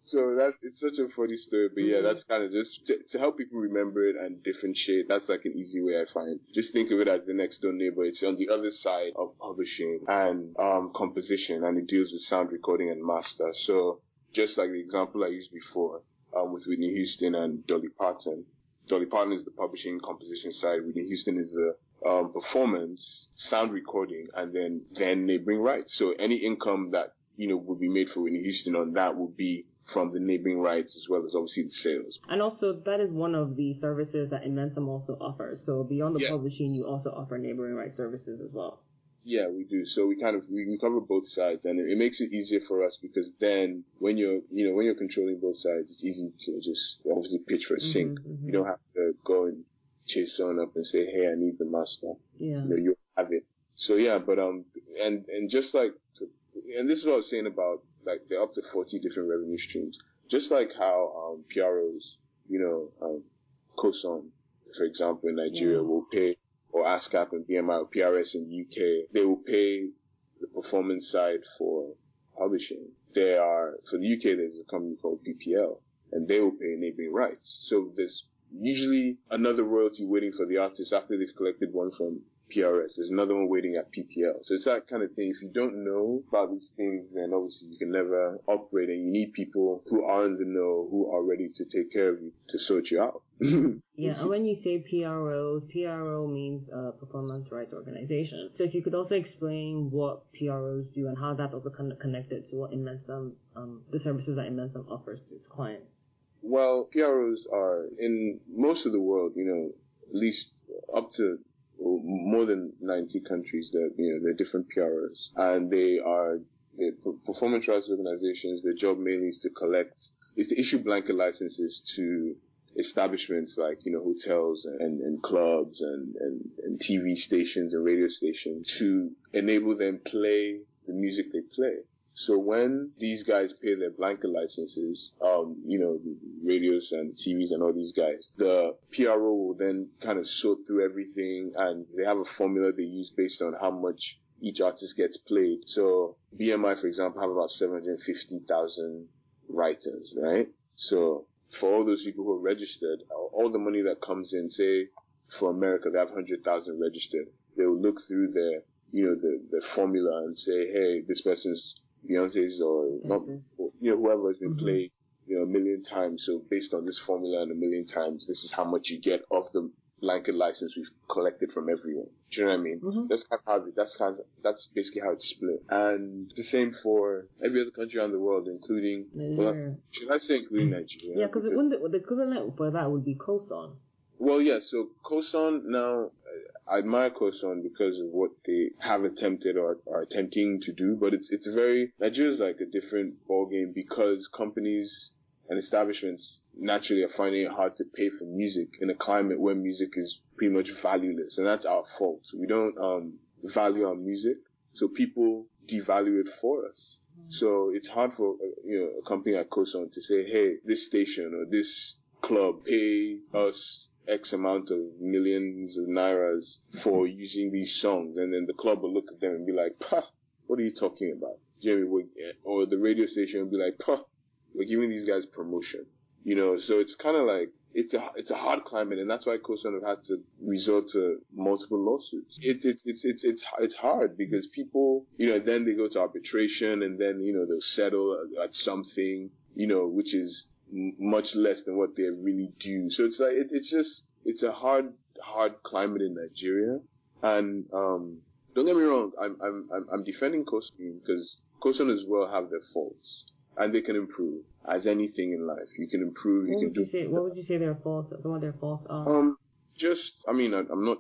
so it's such a funny story, but yeah, that's kind of just to help people remember it and differentiate. That's like an easy way I find. Just think of it as the next door neighbor. It's on the other side of publishing and composition, and it deals with sound recording and master. So just like the example I used before with Whitney Houston and Dolly Parton. Dolly Parton is the publishing composition side. Whitney Houston is the performance, sound recording, and then neighboring rights. So any income that would be made for Whitney Houston on that would be from the neighboring rights as well as obviously the sales. And also that is one of the services that Inventum also offers. So beyond the publishing, you also offer neighboring rights services as well. Yeah, we do. So we cover both sides, and it makes it easier for us because then when you're controlling both sides, it's easy to just obviously pitch for a sync. You don't have to go and chase someone up and say, hey, I need the master. Yeah. You have it. So yeah, but and just like. And this is what I was saying about, like, there are up to 40 different revenue streams. Just like how PROs, COSON, for example, in Nigeria, will pay, or ASCAP and BMI or PRS in the UK, they will pay the performance side for publishing. For the UK, there's a company called PPL, and they will pay neighboring rights. So there's usually another royalty waiting for the artist after they've collected one from PRS. There's another one waiting at PPL. So it's that kind of thing. If you don't know about these things, then obviously you can never operate, and you need people who are in the know, who are ready to take care of you, to sort you out. Yeah, and when you say PRO means Performance Rights Organization. So if you could also explain what PROs do and how that's also kind of connected to what Inventum, the services that Inventum offers to its clients. Well, PROs are, in most of the world, at least up to more than 90 countries, that they're different PROs, and they're performance rights organizations. Their job mainly is to issue blanket licenses to establishments like hotels and clubs and TV stations and radio stations to enable them play the music they play. So when these guys pay their blanket licenses, the radios and the TVs and all these guys, the PRO will then kind of sort through everything, and they have a formula they use based on how much each artist gets played. So BMI, for example, have about 750,000 writers, right? So for all those people who are registered, all the money that comes in, say for America, they have 100,000 registered. They will look through their, the formula and say, hey, this person's Beyonce's or not, whoever has been played, a million times. So based on this formula and a million times, this is how much you get of the blanket license we've collected from everyone. Do you know what I mean? That's basically how it's split. And the same for every other country around the world, including, should I say including Nigeria? Yeah, because the equivalent for that would be COSON. Well, yeah, so COSON now, I admire Koson because of what they have attempted or are attempting to do, but it's Nigeria's like a different ballgame because companies and establishments naturally are finding it hard to pay for music in a climate where music is pretty much valueless, and that's our fault. We don't value our music, so people devalue it for us. So it's hard for a company like Koson to say, hey, this station or this club pay us X amount of millions of nairas for using these songs, and then the club will look at them and be like, "Pah, what are you talking about?" Or the radio station will be like, "Pah, we're giving these guys promotion." So it's kind of like it's a hard climate, and that's why Koson have had to resort to multiple lawsuits. It's hard because people, then they go to arbitration, and then they'll settle at something, which is much less than what they really do. So it's like it's a hard climate in Nigeria, and don't get me wrong, I'm defending Koson because Koson as well have their faults, and they can improve. As anything in life, you can improve. What would you say their faults? Some of their faults are. I'm not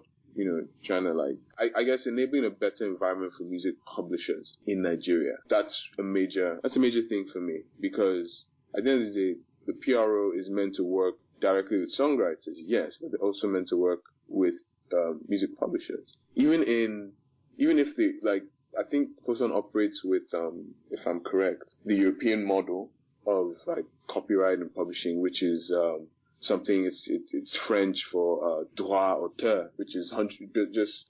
trying to I guess enabling a better environment for music publishers in Nigeria. That's a major thing for me, because at the end of the day, the PRO is meant to work directly with songwriters, yes, but they're also meant to work with music publishers. Even if they I think Koson operates with, if I'm correct, the European model of copyright and publishing, which is something. It's French for droit auteur, which is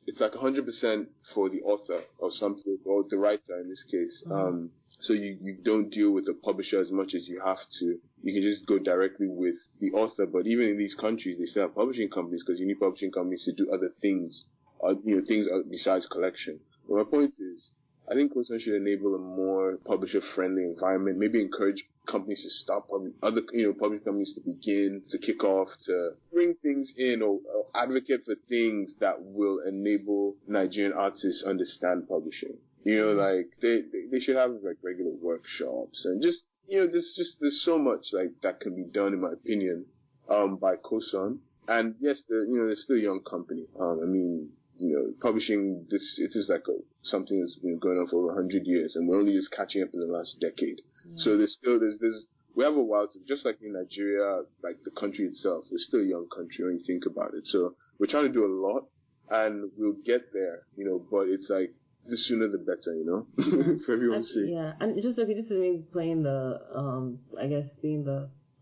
it's like 100% for the author of something, or the writer in this case. So you don't deal with the publisher as much as you have to. You can just go directly with the author. But even in these countries, they still have publishing companies, because you need publishing companies to do other things, things besides collection. But my point is, I think Koson should enable a more publisher-friendly environment. Maybe encourage companies to stop, publishing companies to begin, to kick off, to bring things in, or advocate for things that will enable Nigerian artists understand publishing. They should have regular workshops, and just there's so much that can be done, in my opinion, by Koson. And yes, they're still a young company. Publishing it is something that's been going on for over 100 years, and we're only just catching up in the last decade. So we have a while to, just like in Nigeria, the country itself, we're still a young country when you think about it. So we're trying to do a lot, and we'll get there, but it's the sooner the better, for everyone's sake. Yeah, and just me playing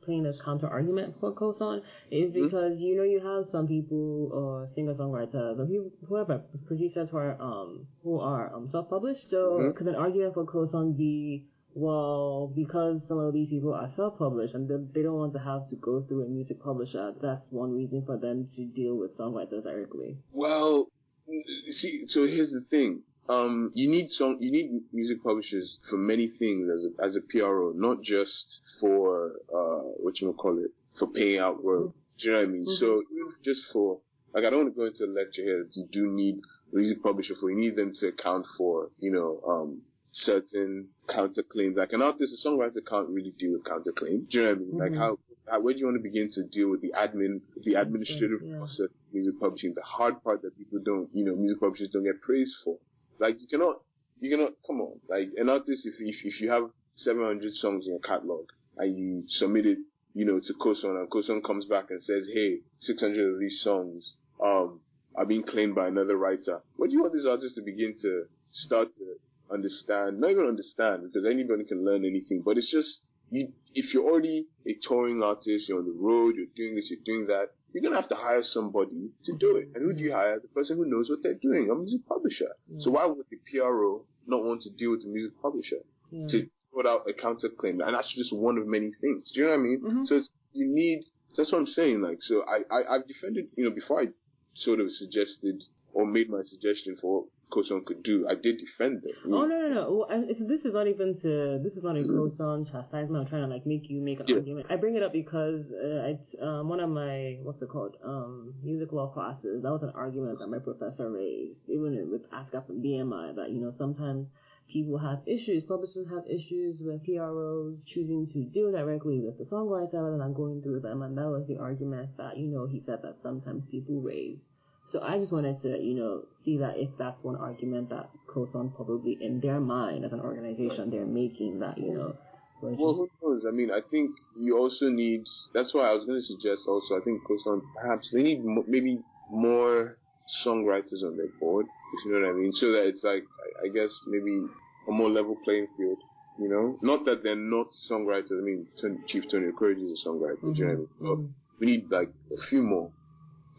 playing the counter argument for Koson is because you have some people or singer-songwriters or whoever producers who are self-published. So could an argument for Koson be, well, because some of these people are self-published and they don't want to have to go through a music publisher, that's one reason for them to deal with songwriters directly? Well, see, so here's the thing. You need music publishers for many things as a PRO, not just for for paying out work. Do you know what I mean? So even just for I don't want to go into a lecture here that you do need a music publisher for. You need them to account for certain counterclaims. Like an artist, a songwriter can't really deal with counterclaims. Do you know what I mean? Where do you want to begin to deal with the administrative process of music publishing? The hard part that people don't, music publishers don't get praised for. You cannot, come on. An artist, if you have 700 songs in your catalog and you submit it, to Koson, and Koson comes back and says, hey, 600 of these songs, are being claimed by another writer. What do you want this artist to begin to start to understand? Not even understand, because anybody can learn anything, but it's just, if you're already a touring artist, you're on the road, you're doing this, you're doing that, you're going to have to hire somebody to do it. And who do you hire? The person who knows what they're doing, a music publisher. So why would the PRO not want to deal with the music publisher to sort out a counterclaim? And that's just one of many things. Do you know what I mean? So that's what I'm saying. So I've defended, before I sort of suggested or made my suggestion for what Koson could do, I did defend them. Oh, no. Well, this is not a Koson chastisement. I'm trying to make you make an argument. I bring it up because it's one of my, music law classes. That was an argument that my professor raised, even with ASCAP and BMI, that, sometimes people have issues, publishers have issues with PROs choosing to deal directly with the songwriter rather than going through them. And that was the argument that, he said that sometimes people raise. So I just wanted to, see that if that's one argument that COSON probably in their mind as an organization, they're making that, Well, who knows? I mean, I think you also need, that's why I was going to suggest also, I think COSON, perhaps they need maybe more songwriters on their board, if you know what I mean, so that it's like, I guess maybe a more level playing field, Not that they're not songwriters. I mean, Chief Tony Okoye is a songwriter, do you know what I mean? But we need like a few more.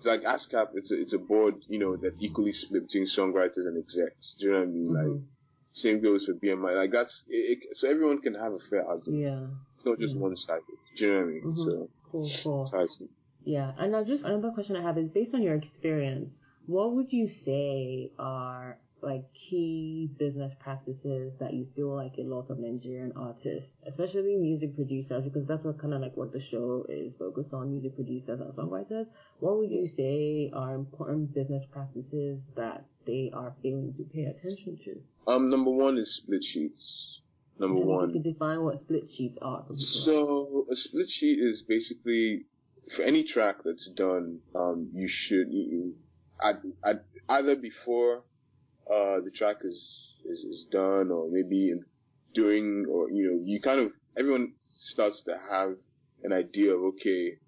Like ASCAP, it's a board, that's equally split between songwriters and execs. Do you know what I mean? Like, same goes for BMI. Like that's so everyone can have a fair argument. Yeah. It's not just one sided. Do you know what I mean? So Cool. that's how I see. Yeah, and now just another question I have is based on your experience, what would you say are like key business practices that you feel like a lot of Nigerian artists, especially music producers, because that's what kind of like what the show is focused on, music producers and songwriters. What would you say are important business practices that they are failing to pay attention to? Number one is split sheets. Number one. You can define what split sheets are. So a split sheet is basically for any track that's done, you should either before the track is done, or maybe during, or you kind of, everyone starts to have an idea of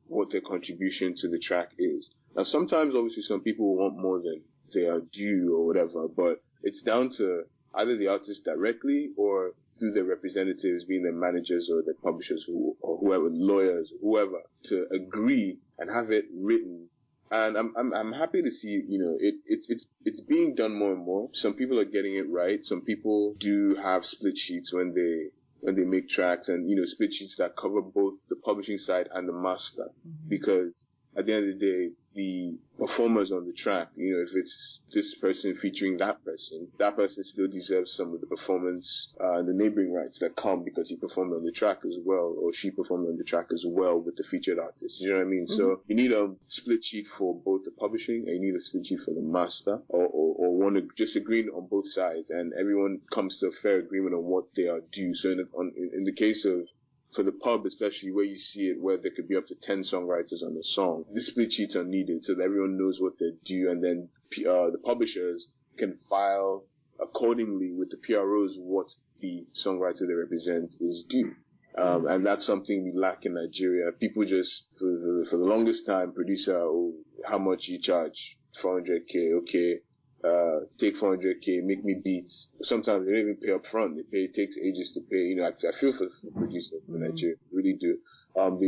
what their contribution to the track is. Now sometimes obviously some people want more than they are due or whatever, but it's down to either the artist directly or through their representatives, being their managers or their publishers or whoever, lawyers, whoever, to agree and have it written. And I'm happy to see, it's being done more and more. Some people are getting it right. Some people do have split sheets when they make tracks, and split sheets that cover both the publishing side and the master, because at the end of the day, the performers on the track, if it's this person featuring that person still deserves some of the performance, the neighboring rights that come because he performed on the track as well, or she performed on the track as well with the featured artist. You know what I mean? So you need a split sheet for both the publishing, and you need a split sheet for the master, or one just agreeing on both sides, and everyone comes to a fair agreement on what they are due. So in the case of, for the pub especially, where you see it, where there could be up to 10 songwriters on a song, the split sheets are needed so that everyone knows what they're due, and then the publishers can file accordingly with the PROs what the songwriter they represent is due. And that's something we lack in Nigeria. People just, for the longest time, producer, how much you charge? 400k, okay. Take 400k, make me beats. Sometimes they don't even pay up front. It takes ages to pay. I feel for the producer in Nigeria, really do.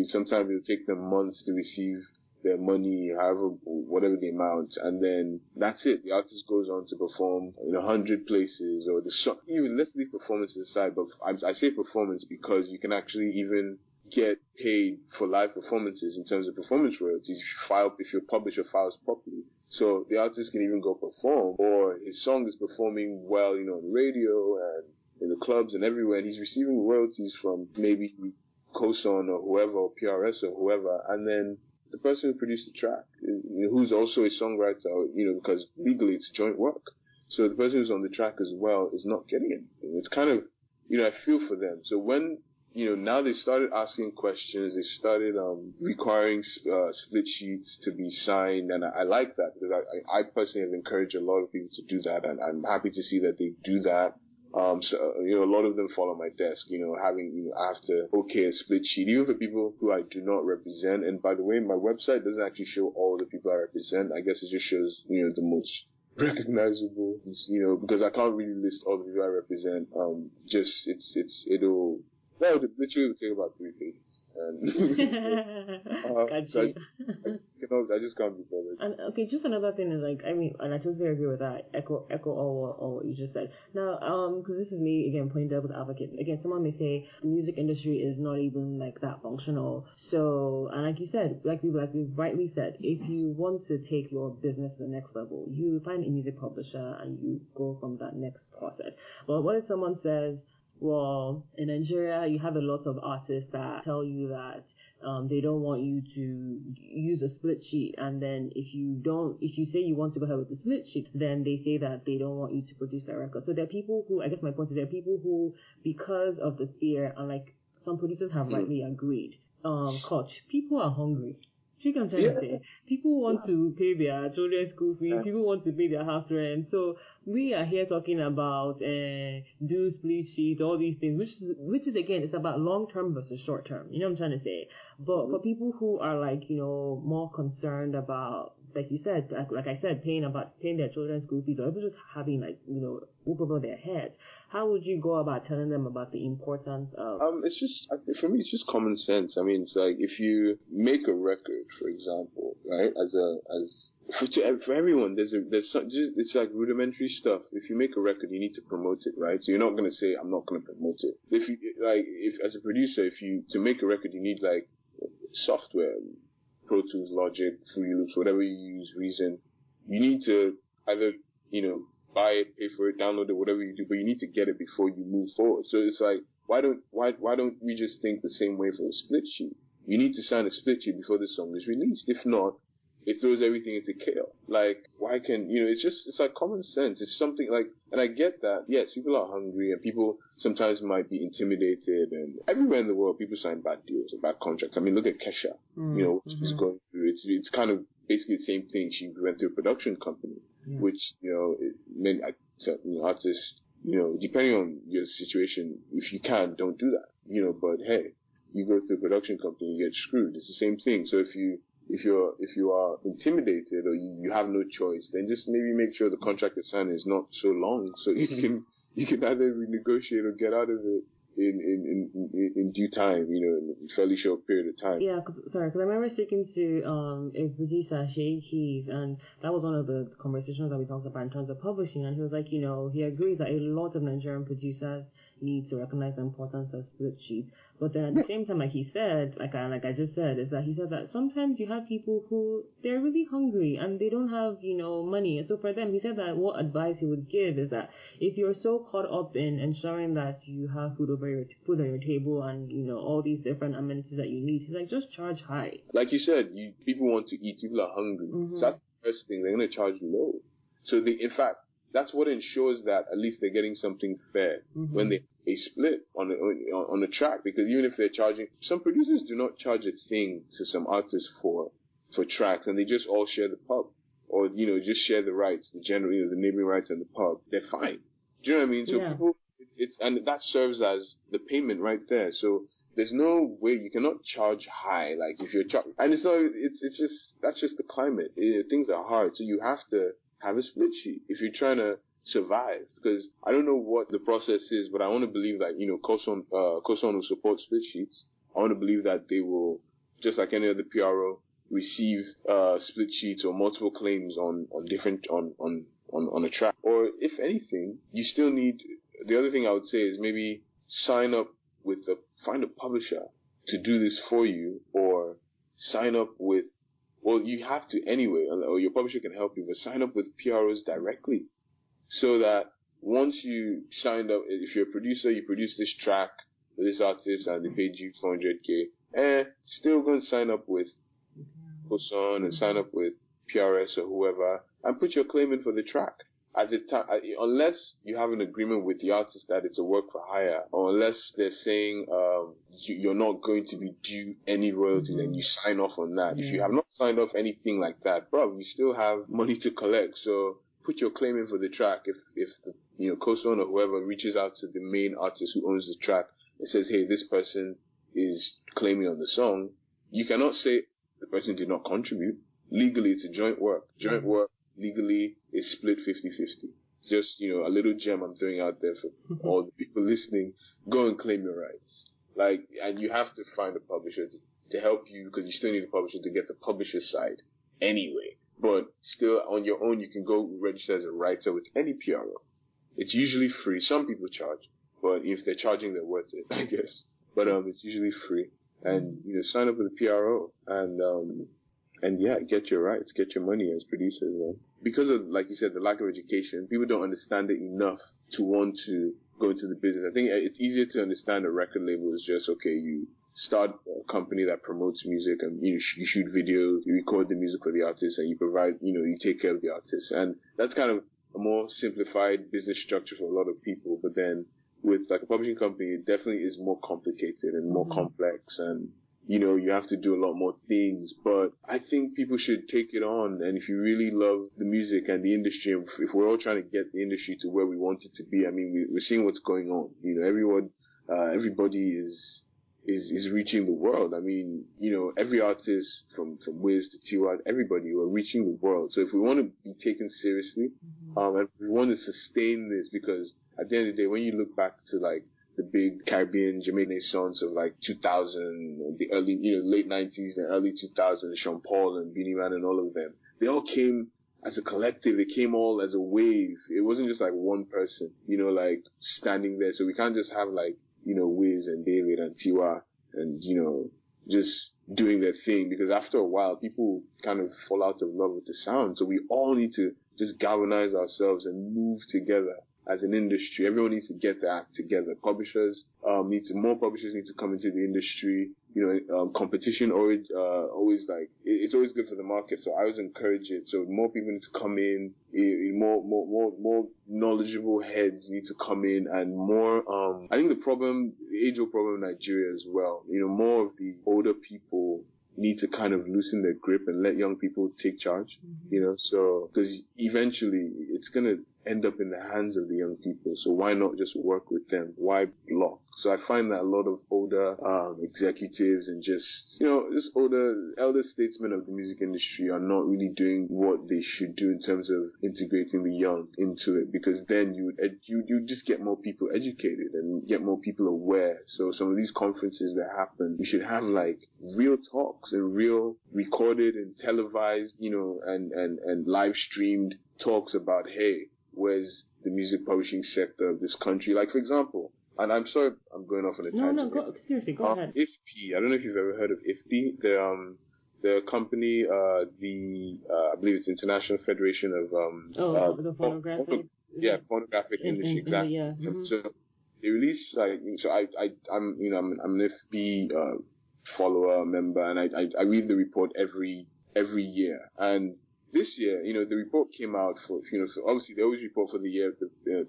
Sometimes it'll take them months to receive their money, however, whatever the amount, and then that's it. The artist goes on to perform in 100 places, or even let's leave performances aside, but I say performance because you can actually even get paid for live performances in terms of performance royalties if your publisher files properly. So the artist can even go perform, or his song is performing well, on the radio and in the clubs and everywhere, and he's receiving royalties from maybe COSON or whoever, or PRS or whoever, and then the person who produced the track, who's also a songwriter, because legally it's joint work. So the person who's on the track as well is not getting anything. It's kind of, I feel for them. So when, now they started asking questions, they started requiring split sheets to be signed, and I like that, because I personally have encouraged a lot of people to do that, and I'm happy to see that they do that. So, a lot of them fall on my desk, having, I have to a split sheet, even for people who I do not represent. And by the way, my website doesn't actually show all the people I represent. I guess it just shows, the most recognizable, because I can't really list all the people I represent. It literally would take about 3 pages. And Gotcha. So I just can't be bothered. And okay, just another thing is and I totally agree with that. Echo all what you just said. Now, because this is me again playing devil's advocate. Again, someone may say the music industry is not even like that functional. So, and like you said, like we rightly said, if you want to take your business to the next level, you find a music publisher and you go from that next process. But what if someone says, well, in Nigeria, you have a lot of artists that tell you that they don't want you to use a split sheet, and then if you say you want to go ahead with the split sheet, then they say that they don't want you to produce that record. So there are people who, I guess my point is, there are people who, because of the fear, and like some producers have rightly agreed, Koch, people are hungry. See what I'm trying to say? People want to pay their children's school fees. People want to pay their house rent. So we are here talking about do split sheet, all these things, which is again, it's about long term versus short term. You know what I'm trying to say? But for people who are like, more concerned about, like you said, like I said, paying their children's school fees, or just having roof over their heads, how would you go about telling them about the importance of? It's just, I think for me, it's just common sense. I mean, it's like if you make a record, for example, right? For everyone, it's like rudimentary stuff. If you make a record, you need to promote it, right? So you're not gonna say, I'm not gonna promote it. If as a producer, to make a record, you need like software, Pro Tools, Logic, Fruity Loops, whatever you use, Reason. You need to either, buy it, pay for it, download it, whatever you do, but you need to get it before you move forward. So it's like, why don't we just think the same way for a split sheet? You need to sign a split sheet before the song is released. If not, it throws everything into chaos. Like, why can, it's like common sense. It's something like, and I get that, yes, people are hungry and people sometimes might be intimidated, and everywhere in the world, people sign bad deals and bad contracts. I mean, look at Kesha, what she's going through. It's kind of basically the same thing. She went through a production company, which, it meant, artists, depending on your situation, if you can, don't do that, but hey, you go through a production company, you get screwed. It's the same thing. So if you are intimidated or you have no choice, then just maybe make sure the contract you sign is not so long, so you can either renegotiate or get out of it in due time, in a fairly short period of time. Yeah, because I remember speaking to a producer, Shay Keys, and that was one of the conversations that we talked about in terms of publishing, and he was like, he agrees that a lot of Nigerian producers need to recognize the importance of split sheets. But then at the same time, like he said, like I just said, is that he said that sometimes you have people who, they're really hungry and they don't have, money. And so for them, he said that what advice he would give is that if you're so caught up in ensuring that you have food on your table and, all these different amenities that you need, he's like, just charge high. Like you said, people want to eat, people are hungry. So that's the first thing, they're going to charge low. So in fact, that's what ensures that at least they're getting something fair when they split on a track. Because even if they're charging, some producers do not charge a thing to some artists for tracks, and they just all share the pub, or just share the rights, the neighboring rights and the pub. They're fine. Do you know what I mean? So people, and that serves as the payment right there. So there's no way you cannot charge high. Like if you're and that's just the climate. Things are hard, so you have to have a split sheet if you're trying to survive. Because I don't know what the process is, but I want to believe that Koson will support split sheets. I want to believe that they will, just like any other PRO, receive split sheets or multiple claims on a track. Or if anything, you still need. The other thing I would say is maybe find a publisher to do this for you, or sign up with. Well, you have to anyway, or your publisher can help you, but sign up with PROs directly, so that once you signed up, if you're a producer, you produce this track for this artist and they paid you 400K, still go and sign up with Koson and sign up with PRS or whoever and put your claim in for the track. At the time, unless you have an agreement with the artist that it's a work for hire, or unless they're saying you're not going to be due any royalties and you sign off on that. If you have not signed off anything like that, bro, you still have money to collect. So put your claim in for the track. If the Koson or whoever reaches out to the main artist who owns the track and says, hey, this person is claiming on the song, you cannot say the person did not contribute. Legally, it's a joint work. Joint work legally is split 50-50. Just, a little gem I'm throwing out there for all the people listening. Go and claim your rights. And you have to find a publisher to help you, because you still need a publisher to get the publisher side anyway. But still, on your own, you can go register as a writer with any PRO. It's usually free. Some people charge, but if they're charging, they're worth it, I guess. But it's usually free. And, sign up with a PRO and get your rights, get your money as producers, man. Because of, like you said, the lack of education, people don't understand it enough to want to go into the business. I think it's easier to understand a record label is just, okay, you start a company that promotes music and, you shoot videos, you record the music for the artist and you provide, you take care of the artist. And that's kind of a more simplified business structure for a lot of people. But then with like a publishing company, it definitely is more complicated and more complex, and you have to do a lot more things. But I think people should take it on. And if you really love the music and the industry, and if we're all trying to get the industry to where we want it to be, I mean, we're seeing what's going on. Everybody is reaching the world. I mean, every artist from Wiz to Tiwa, everybody, we're reaching the world. So if we want to be taken seriously, and we want to sustain this, because at the end of the day, when you look back to like the big Caribbean, Jamaican songs of like 2000, the early, late 90s and early 2000s, Sean Paul and Beanie Man and all of them, they all came as a collective. They came all as a wave. It wasn't just like one person, like standing there. So we can't just have like, Wiz and David and Tiwa and, just doing their thing, because after a while, people kind of fall out of love with the sound. So we all need to just galvanize ourselves and move together as an industry. Everyone needs to get their act together. More publishers need to come into the industry. Competition always like, it's always good for the market. So I always encourage it. So more people need to come in, more knowledgeable heads need to come in, and more, I think the age-old problem in Nigeria as well, more of the older people need to kind of loosen their grip and let young people take charge, so, because eventually it's going to end up in the hands of the young people. So why not just work with them? Why block? So I find that a lot of older executives and just elder statesmen of the music industry are not really doing what they should do in terms of integrating the young into it, because then you just get more people educated and get more people aware. So some of these conferences that happen, we should have like real talks and real recorded and televised, and live streamed talks about, hey, where's the music publishing sector of this country? Like, for example, and I'm sorry I'm going off on a tangent. No, seriously, go ahead. IFP, I don't know if you've ever heard of IFP. The company, I believe it's International Federation of... the phonographic? Phonographic industry, exactly. So they release, I'm an IFP follower, member, and I read the report every year. And this year, the report came out for obviously they always report for the year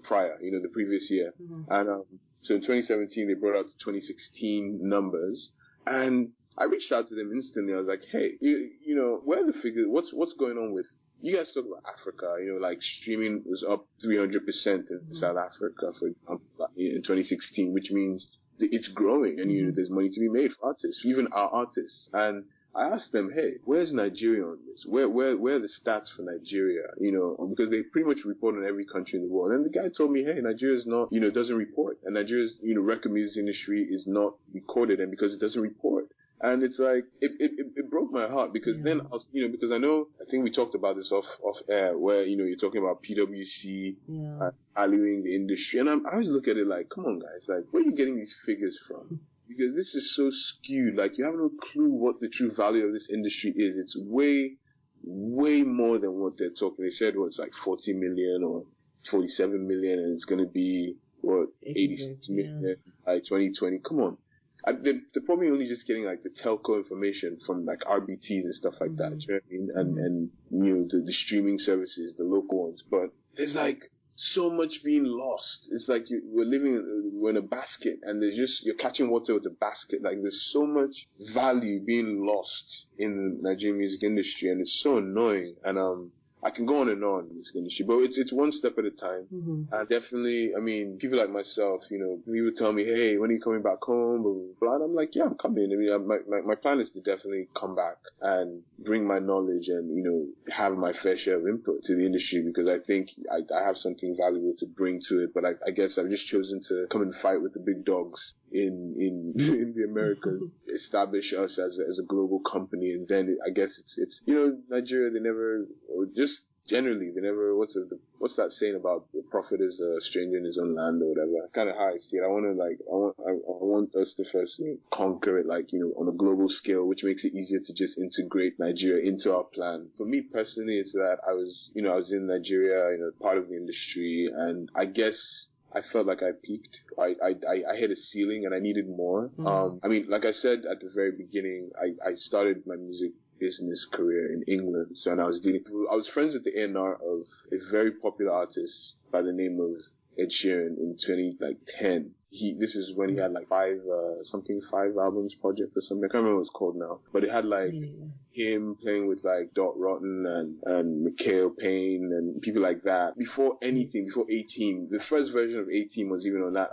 prior, the previous year. And so in 2017, they brought out the 2016 numbers, and I reached out to them instantly. I was like, hey, where are the figures? What's going on with, you guys talk about Africa, like streaming was up 300% in South Africa, for example, in 2016, which means it's growing, and there's money to be made for artists, even our artists. And I asked them, hey, where's Nigeria on this? Where are the stats for Nigeria? Because they pretty much report on every country in the world. And the guy told me, hey, Nigeria's not, doesn't report, and Nigeria's, record music industry is not recorded, and because it doesn't report. And it's like, it broke my heart, because then I was, because I think we talked about this off air, where, you're talking about PwC, valuing the industry. And I always look at it like, come on guys, like, where are you getting these figures from? Because this is so skewed. Like, you have no clue what the true value of this industry is. It's way, way more than what they're talking. They said, it's like 40 million or 47 million, and it's going to be, 86 million by 2020. Come on. They're probably only just getting like the telco information from like RBTs and stuff like that. Do you know what I mean? And the streaming services, the local ones. But there's like so much being lost. It's like we're in a basket, and you're catching water with a basket. Like, there's so much value being lost in the Nigerian music industry, and it's so annoying. And I can go on and on in this industry, but it's one step at a time. And definitely, I mean, people like myself, people tell me, hey, when are you coming back home? Blah, blah, blah. And I'm like, yeah, I'm coming. I mean, my plan is to definitely come back and bring my knowledge and, have my fair share of input to the industry, because I think I have something valuable to bring to it. But I guess I've just chosen to come and fight with the big dogs in the Americas, establish us as a global company. And then I guess it's Nigeria, they never, or just generally, they never, what's that saying about the prophet is a stranger in his own land or whatever? Kind of how I see it. I want us to firstly conquer it, like, on a global scale, which makes it easier to just integrate Nigeria into our plan. For me personally, it's that I was in Nigeria, part of the industry, and I guess I felt like I peaked. I hit a ceiling and I needed more. I mean, like I said at the very beginning, I started my music business career in England. So, and I was friends with the A&R of a very popular artist by the name of Ed Sheeran in 2010. This is when he had like five albums project or something. I can't remember what it's called now. But it had like him playing with like Dot Rotten and Mikhail Payne and people like that. Before 18, the first version of 18 was even on that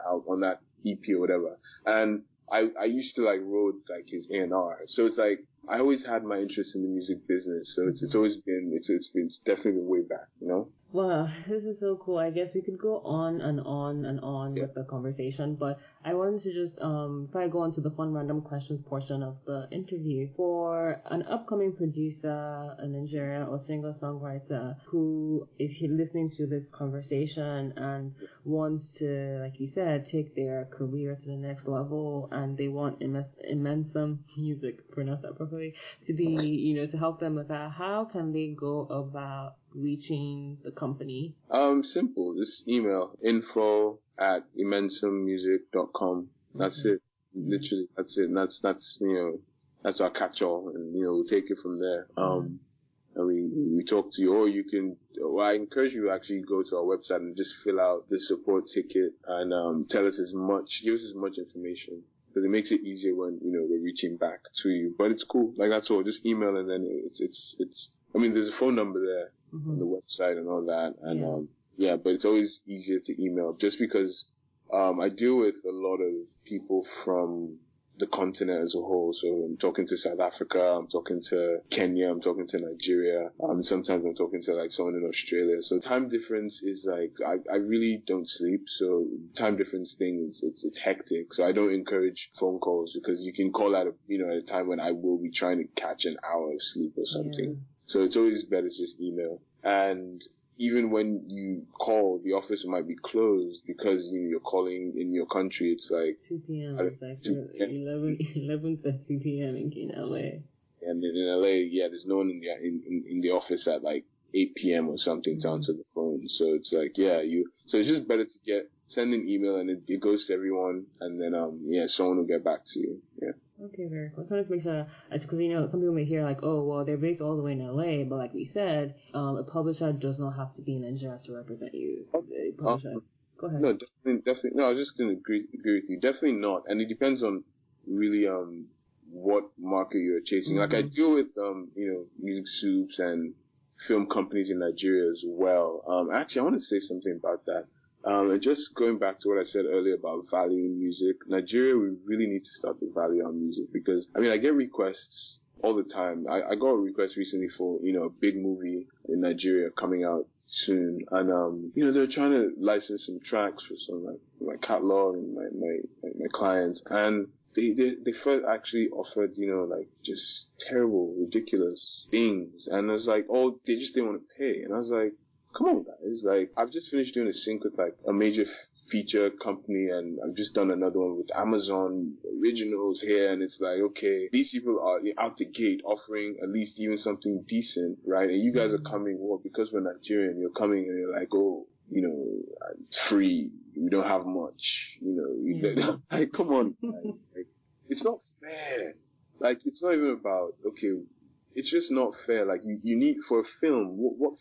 EP or whatever. And I used to like road like his A&R. So it's like I always had my interest in the music business. So it's always been it's definitely been way back, you know? Wow, this is so cool. I guess we could go on and on and on with the conversation, but I wanted to just probably go on to the fun random questions portion of the interview. For an upcoming producer in Nigeria or singer-songwriter who, if he's listening to this conversation and wants to, like you said, take their career to the next level and they want immense music, pronounce that properly, to be, to help them with that, how can they go about reaching the company? Simple. Just email info@immensummusic.com. That's it. Literally, that's it. And that's that's our catch-all, and we'll take it from there. And we talk to you, or you can. Well, I encourage you to actually go to our website and just fill out the support ticket and give us as much information, because it makes it easier when we're reaching back to you. But it's cool. Like that's all. Just email, and then it's. I mean, there's a phone number there on the website and all that, and but it's always easier to email just because I deal with a lot of people from the continent as a whole. So I'm talking to South Africa, I'm talking to Kenya, I'm talking to Nigeria, sometimes I'm talking to like someone in Australia. So time difference is like, I really don't sleep, so time difference thing is, it's hectic. So I don't encourage phone calls because you can call at a time when I will be trying to catch an hour of sleep or something. So it's always better to just email. And even when you call, the office might be closed because you're calling in your country. It's like 2 p.m. It's actually 11:30 p.m. in LA. And in LA, there's no one in the office at like 8 p.m. or something to answer the phone. So it's like, so it's just better to send an email and it goes to everyone, and then someone will get back to you. Yeah. Okay, very cool. So I just make sure, because some people may hear like, oh, well, they're based all the way in LA, but like we said, a publisher does not have to be in Nigeria to represent you. Go ahead. No, definitely. No, I was just going to agree with you. Definitely not. And it depends on really what market you're chasing. Like I deal with music soups and film companies in Nigeria as well. Actually, I want to say something about that. And just going back to what I said earlier about valuing music, Nigeria, we really need to start to value our music, because, I get requests all the time. I got a request recently for, a big movie in Nigeria coming out soon. And, they're trying to license some tracks for some, like, my catalog and my clients. And they first actually offered, just terrible, ridiculous things. And I was like, they just didn't want to pay. And I was like, come on, guys. Like, I've just finished doing a sync with like a major feature company, and I've just done another one with Amazon Originals here, and it's like, okay, these people are out the gate offering at least even something decent, right? And you guys are coming, because we're Nigerian, you're coming and you're like, oh, it's free. We don't have much, like, come on. Like, it's not fair. Like, it's not even about, okay, it's just not fair. Like, you need, for a film, what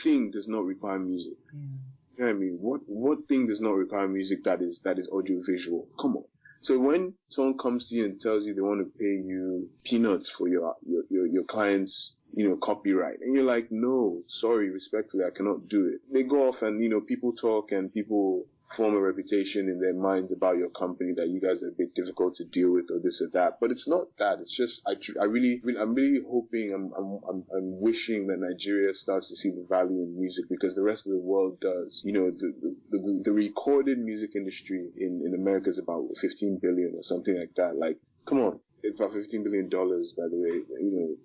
thing does not require music? You know what I mean? What thing does not require music that is audiovisual? Come on. So when someone comes to you and tells you they want to pay you peanuts for your client's, copyright, and you're like, no, sorry, respectfully, I cannot do it. They go off and, people talk and people form a reputation in their minds about your company that you guys are a bit difficult to deal with or this or that. But it's not that. It's just, I'm really hoping, I'm wishing that Nigeria starts to see the value in music, because the rest of the world does. The recorded music industry in America is about 15 billion or something like that. Like, come on. It's about $15 billion, by the way,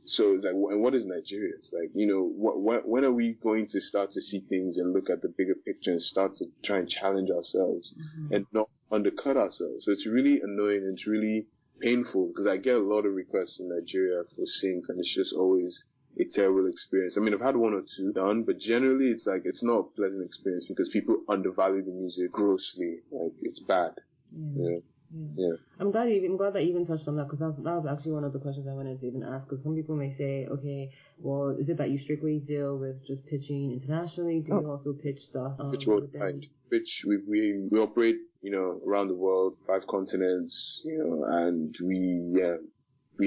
so it's like, and what is Nigeria? It's like, when are we going to start to see things and look at the bigger picture and start to try and challenge ourselves and not undercut ourselves? So it's really annoying and it's really painful, because I get a lot of requests in Nigeria for syncs, and it's just always a terrible experience. I've had one or two done, but generally it's like, it's not a pleasant experience because people undervalue the music grossly. Like, it's bad. Yeah. Yeah. I'm glad that you even touched on that, because that was actually one of the questions I wanted to even ask. Because some people may say, okay, well, is it that you strictly deal with just pitching internationally? Do you also pitch stuff? Pitch worldwide. Pitch. We operate, around the world, 5 continents, and we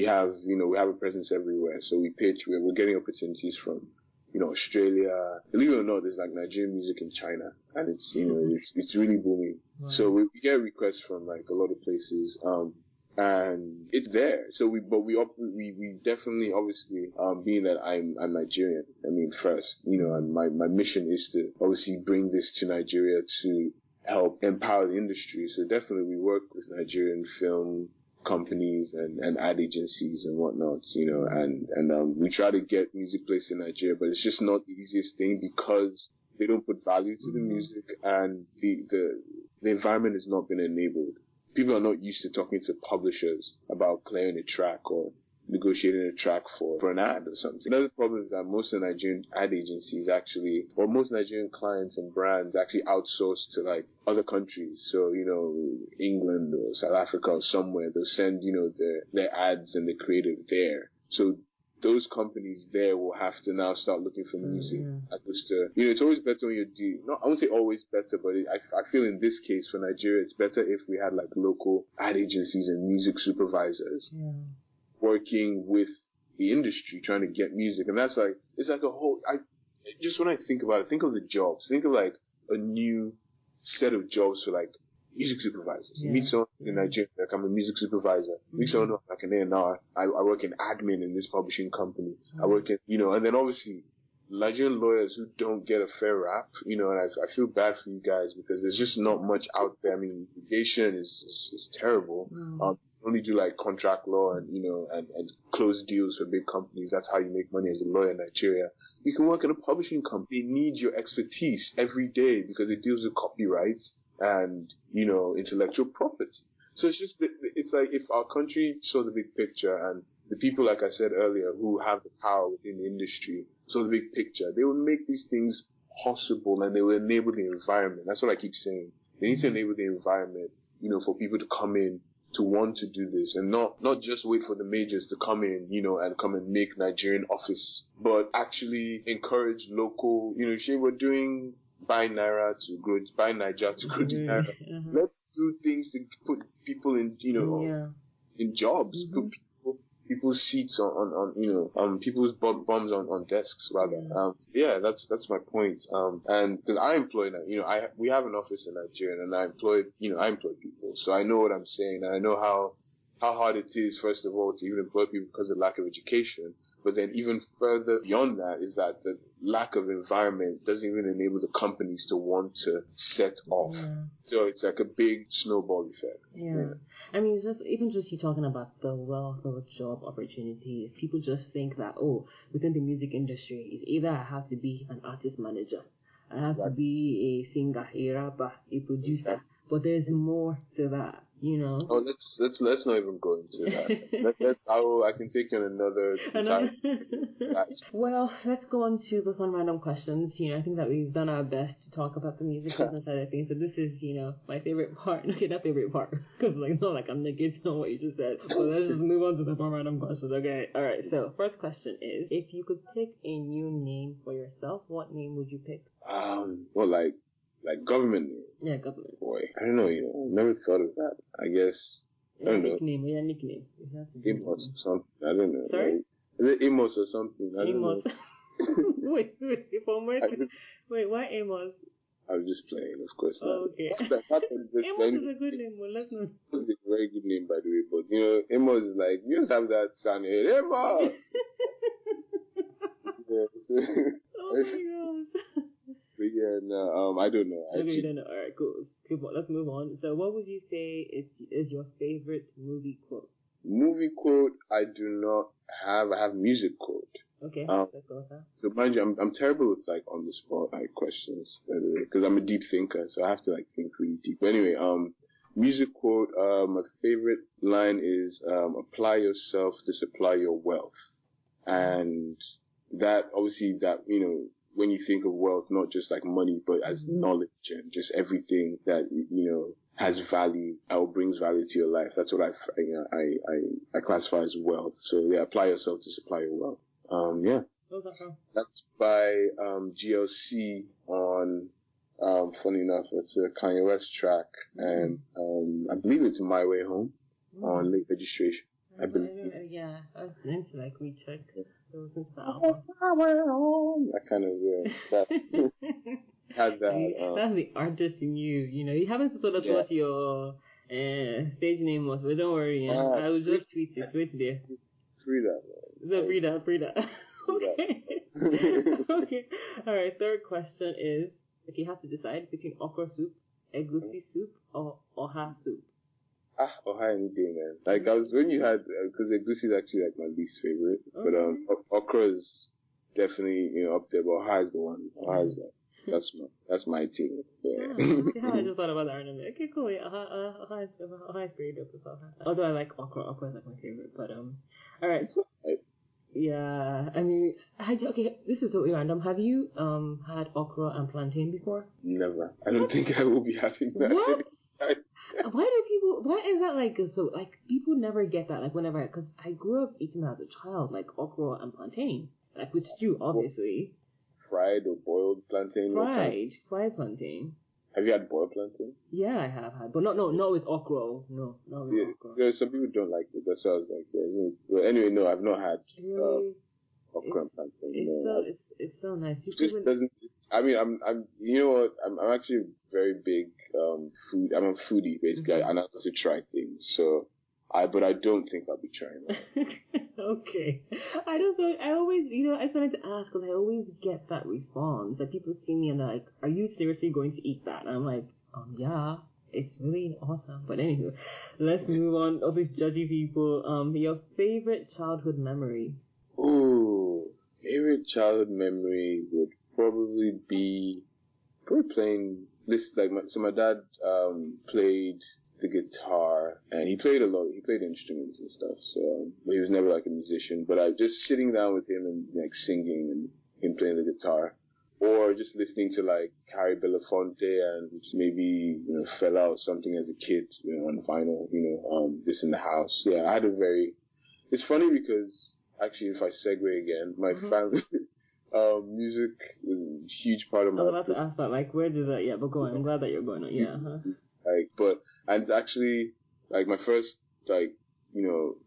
have a presence everywhere. So we pitch. We're getting opportunities from, Australia. Believe it or not, there's like Nigerian music in China, and it's it's really booming. Wow. So we get requests from like a lot of places, and it's there. So we definitely, obviously, being that I'm Nigerian, first, and my mission is to obviously bring this to Nigeria to help empower the industry. So definitely we work with Nigerian film companies and ad agencies and whatnot, and we try to get music placed in Nigeria, but it's just not the easiest thing because they don't put value to the music, and the environment has not been enabled. People are not used to talking to publishers about clearing a track or negotiating a track for an ad or something. Another problem is that most of the Nigerian ad agencies most Nigerian clients and brands actually outsource to like other countries. So, England or South Africa or somewhere, they'll send, their ads and the creative there. So those companies there will have to now start looking for music as opposed to, it's always better when I won't say always better, but I feel in this case for Nigeria, it's better if we had like local ad agencies and music supervisors working with the industry, trying to get music. And that's like, it's like a whole, when I think about it, think of the jobs. Think of like a new set of jobs for like music supervisors. You meet someone in Nigeria, like I'm a music supervisor. Meet someone like an A&R. I work in admin in this publishing company. I work in, and then obviously Nigerian lawyers who don't get a fair rap, and I feel bad for you guys because there's just not much out there. Litigation is terrible. Only do like contract law and and close deals for big companies. That's how you make money as a lawyer in Nigeria. You can work in a publishing company. They need your expertise every day because it deals with copyrights and intellectual property. So it's like if our country saw the big picture and the people, like I said earlier, who have the power within the industry saw the big picture, they would make these things possible and they will enable the environment. That's what I keep saying. They need to enable the environment, for people to come in, to want to do this and not just wait for the majors to come in, and come and make Nigerian office, but actually encourage local, we're doing buy Naira to grow, buy Niger to grow the Naira. Let's do things to put people in, in jobs, put people's seats on people's bums on desks rather. That's my point. And because I employ now, we have an office in Nigeria and I employ people. So I know what I'm saying and I know how hard it is, first of all, to even employ people because of lack of education. But then even further beyond that is that the lack of environment doesn't even enable the companies to want to set off. So it's like a big snowball effect. Just you talking about the wealth of job opportunities, people just think that, within the music industry, it's either I have to be an artist manager, I have to be a singer, a rapper, a producer, but there's more to that. Oh, let's not even go into that. I can take you on another time. Well, let's go on to the fun random questions. I think that we've done our best to talk about the music business side of things. So this is, my favorite part. Okay, not favorite part, because not like I'm negating on what you just said. So let's just move on to the fun random questions. Okay, all right. So first question is, if you could pick a new name for yourself, what name would you pick? Like government name. Yeah, government. Boy, I don't know, never thought of that. I guess, I don't know. Nickname. Amos or something, I don't know. Sorry? Is it Amos or something? I don't know. Wait, why Amos? I was just playing, of course. Oh, okay. Amos is a good name, but let's not. Amos is a very good name, by the way, but, Amos is like, you just have that sound here, Amos! Oh my gosh. But yeah, no, I don't know. Okay, you don't know. Alright, cool. Let's move on. So what would you say is your favorite movie quote? Movie quote, I do not have. I have music quote. Okay, let's go with that. So mind you, I'm terrible with like on the spot like questions, by the way, because I'm a deep thinker, so I have to like think really deep. But anyway, music quote, my favorite line is, apply yourself to supply your wealth. And that, obviously, that, when you think of wealth, not just like money, but as knowledge and just everything that, has value or brings value to your life. That's what I classify as wealth. So yeah, apply yourself to supply your wealth. Yeah. That's by GLC on, funny enough, it's a Kanye West track, and I believe it's My Way Home on Late Registration. I believe. Yeah, I was meant to like recheck the album. That kind of, that had that. That's the artist in you, You haven't told us what your stage name was, but don't worry, I will just tweet it. Wait there. Frida. Okay. Okay. All right. Third question is: if you have to decide between okra soup, egusi soup, or oha soup. Oha any day, man. Like I was when you had, because egusi is actually like my least favorite, but okra is definitely up there. But oha is the one. Oha is that's my team. Yeah. I just thought about that randomly. Okay, cool. Yeah, oha is pretty dope as well. Although I like okra. Okra is like my favorite. But all right. Yeah, I mean, this is totally random. Have you had okra and plantain before? Never. I don't think I will be having that. What? Why is that like, so, like, people never get that, like, whenever, because I grew up eating that as a child, like, okra and plantain, like, with stew, obviously. Fried or boiled plantain? Fried plantain. Have you had boiled plantain? Yeah, I have had, but not with okra. No, not with okra. Yeah, some people don't like it. That's why I was like, well, anyway, no, I've not had okra and plantain. It's so nice. It just doesn't. I mean, I'm. You know what? I'm actually a very big food. I'm a foodie basically, and I like to try things. So, but I don't think I'll be trying that. Okay. I don't know. I always, I just wanted to ask because I always get that response. Like people see me and they're like, "Are you seriously going to eat that?" And I'm like, yeah. It's really awesome. But anywho, let's move on. All these judgy people. Your favorite childhood memory? Ooh, favorite childhood memory would probably be playing this. My dad played the guitar and he played a lot. He played instruments and stuff. So, but he was never like a musician. But I just sitting down with him and like singing and him playing the guitar. Or just listening to like Harry Belafonte and maybe, Fela or something as a kid, on vinyl, this in the house. Yeah, I had it's funny because actually if I segue again, my family, music is a huge part of my life. I was about to ask that, like where did that, but go on, I'm glad that you're going on, and it's actually, like my first,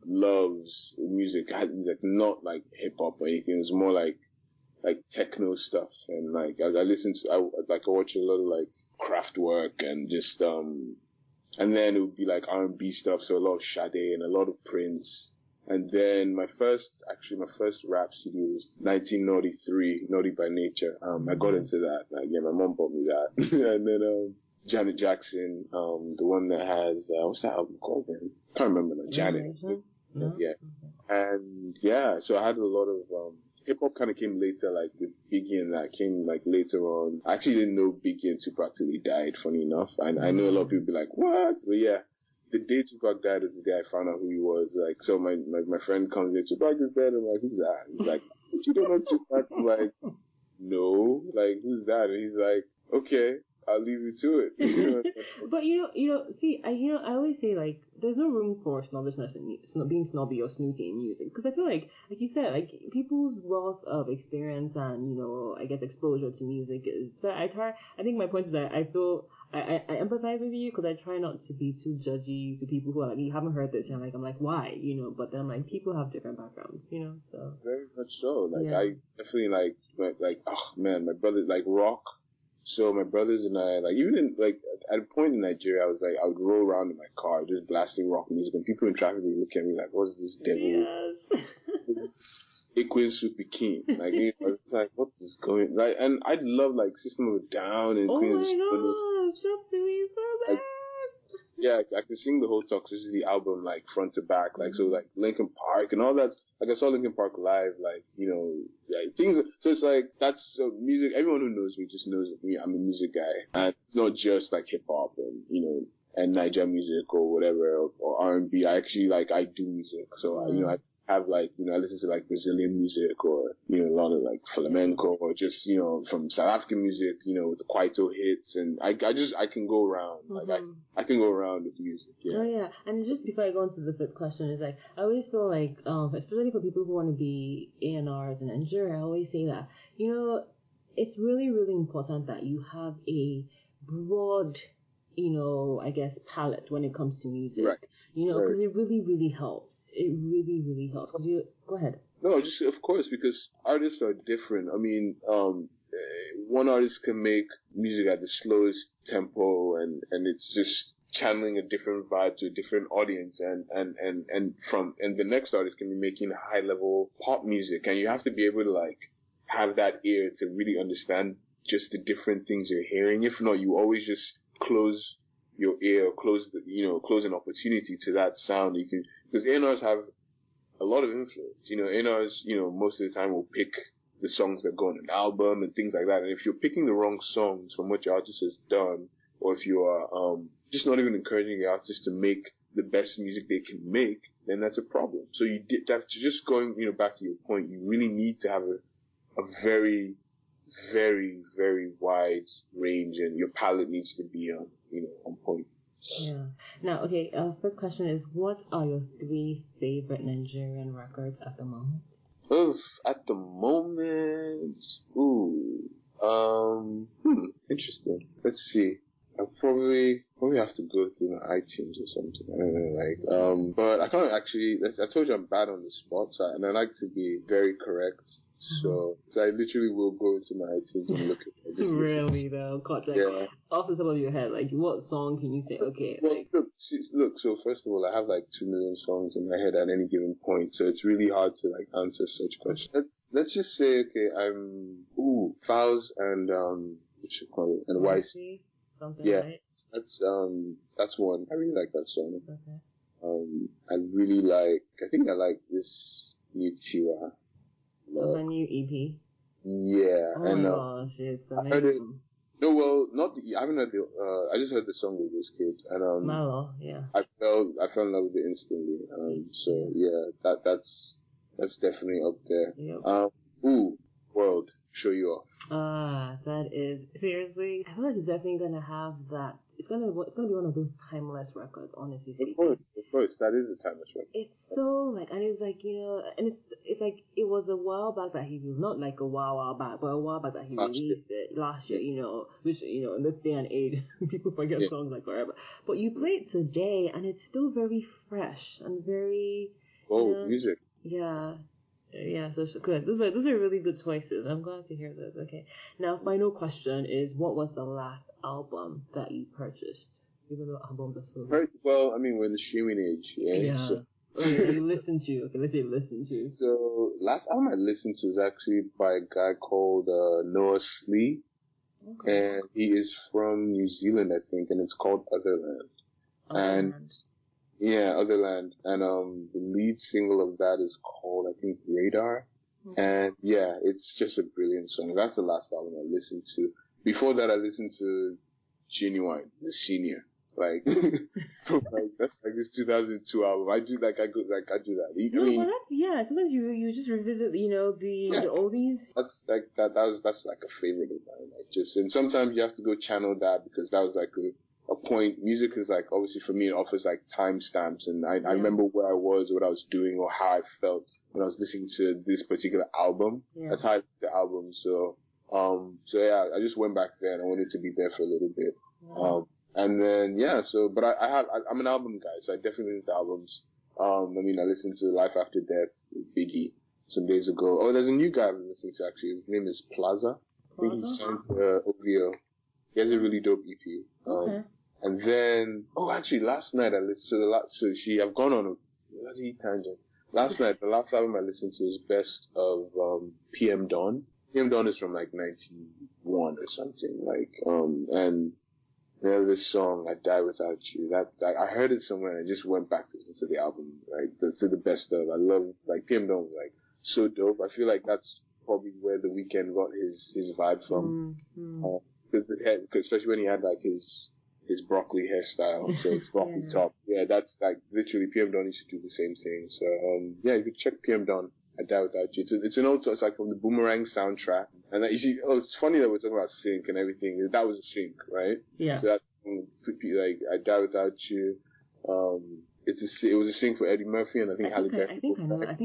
loves music, not like hip hop or anything, it was more like techno stuff, and as I listen to, I watch a lot of like Kraftwerk and just and then it would be like R&B stuff, so a lot of Sade and a lot of Prince, and then my first rap CD was 1993, Naughty by Nature. I got into that. My mom bought me that, and then Janet Jackson, the one that has what's that album called? Man? Can't remember now. Janet. No? Yeah, and yeah, so I had a lot of hip-hop kind of came later, like with Biggie, and that came like later on. I actually didn't know Biggie and Tupac till he died, funny enough. And I know a lot of people be like, what? But yeah, the day Tupac died is the day I found out who he was. Like, so my friend comes in, Tupac is dead. I'm like, who's that? He's like, you don't know Tupac? I'm like, no, like, who's that? And he's like, okay, I'll leave you to it. But see, I always say like there's no room for snobbishness and being snobby or snooty in music, because I feel like you said, like people's wealth of experience and I guess exposure to music is. So I think my point is that I feel I empathize with you because I try not to be too judgy to people who are like, you haven't heard this, and I'm like why, but then I'm like people have different backgrounds, so. Very much so. I definitely like oh man, my brother like rock. So my brothers and I, even in, at a point in Nigeria, I was I would roll around in my car just blasting rock music, and people in traffic would look at me like, what's this devil? Yes. Ikwensu Pekin. I was like, what is going, and I'd love, System of a Down and Queen. Oh my gosh, that's doing so bad. Yeah, I could sing the whole Toxicity album, front to back, so, Linkin Park and all that. I saw Linkin Park live, things. So it's that's music. Everyone who knows me just knows me. I'm a music guy. And it's not just, hip hop and Nigerian music or whatever, or R&B. I actually, I do music. So, have like, I listen to like Brazilian music or, a lot of like flamenco or just, from South African music, with the Kwaito hits. And I can go around. Like I can go around with music. Yeah. Oh yeah. And just before I go into the fifth question, is like, I always feel like, especially for people who want to be A&Rs in Nigeria, I always say that, it's really, really important that you have a broad, I guess, palette when it comes to music. Right. Because it really, really helps. It really, really helps. Go ahead. No, just of course, because artists are different. I mean, one artist can make music at the slowest tempo, and it's just channeling a different vibe to a different audience, and the next artist can be making high level pop music, and you have to be able to like have that ear to really understand just the different things you're hearing. If not, you always just close your ear, close an opportunity to that sound. Because A&Rs have a lot of influence. A&Rs, most of the time will pick the songs that go on an album and things like that. And if you're picking the wrong songs from what your artist has done, or if you are just not even encouraging the artist to make the best music they can make, then that's a problem. So that's just going, back to your point, you really need to have a very, very, very wide range, and your palette needs to be on point. Yeah. Now, okay, first question is, what are your 3 favorite Nigerian records at the moment? At the moment, interesting. Let's see. I'll probably have to go through my iTunes or something. I don't know, but I can't actually. I told you I'm bad on the spot, and I like to be very correct. So I literally will go to my iTunes and look at it. Really though, God, like, off the top of your head, like what song can you say? Okay. Well, look. So first of all, I have like 2 million songs in my head at any given point, so it's really hard to like answer such questions. Let's just say, okay, I'm Fowls and what you call it, and YC. Something, yeah, right? That's one. I really like that song. Okay. I really like. I think I like this new Tiwa. A new EP. Yeah, oh my gosh, it's amazing. I heard it. No, well, I haven't heard the. I just heard the song with this kid, and Malo, yeah. I fell in love with it instantly. So yeah, that's definitely up there. Yep. World, Show You Off. That is seriously. I feel like it's definitely gonna have that. It's gonna be one of those timeless records, honestly speaking. Of course, that is a timeless record. It's so like, and it's like, and it's like it was a while back that he released, not like a while back, but a while back that he released it last year. Which in this day and age, people forget songs like forever. But you play it today, and it's still very fresh and very. Music. Yeah. Yeah, so good. Those are really good choices. I'm glad to hear this. Okay. Now, final question is, what was the last album that you purchased? Even though albums are so good. Well, I mean, we're in the streaming age. Yeah. So. You listen to. Okay, let's say you listen to. So, last album I listened to is actually by a guy called Noah Slee. Okay. And he is from New Zealand, I think, and it's called Otherland. Otherland. And the lead single of that is called, I think, Radar. Mm-hmm. And yeah, it's just a brilliant song. That's the last album I listened to. Before that, I listened to Genuine, The Senior. Like, that's like this 2002 album. I do that. Sometimes you just revisit, the oldies. That's like that's like a favorite of mine. And sometimes you have to go channel that, because that was like a point. Music is like, obviously for me, it offers like timestamps, and I remember where I was, what I was doing, or how I felt when I was listening to this particular album. Yeah. That's how I liked the album. So I just went back there, and I wanted to be there for a little bit. Yeah. And then but I'm an album guy, so I definitely listen to albums. I listened to Life After Death with Biggie some days ago. Oh, there's a new guy I've been listening to actually. His name is Plaza. I think he's signed to OVO. He has a really dope EP. Okay. And then, actually, last night I listened to I've gone on a bloody tangent. Last night, the last album I listened to is Best of PM Dawn. PM Dawn is from like 91 or something, and there's this song, I Die Without You. I heard it somewhere, and I just went back to listen to the album, to the best of. I love, PM Dawn was so dope. I feel like that's probably where The Weeknd got his vibe from. Because especially when he had his his broccoli hairstyle. So it's broccoli top. Yeah, that's like literally PM Dawn used to do the same thing. So yeah, you could check PM Dawn. I Die Without You. It's an old song. It's like from the Boomerang soundtrack. And you see, it's funny that we're talking about sync and everything. That was a sync, right? Yeah. So that's like I Die Without You. It was a sync for Eddie Murphy and I think Halle Berry. I think I know that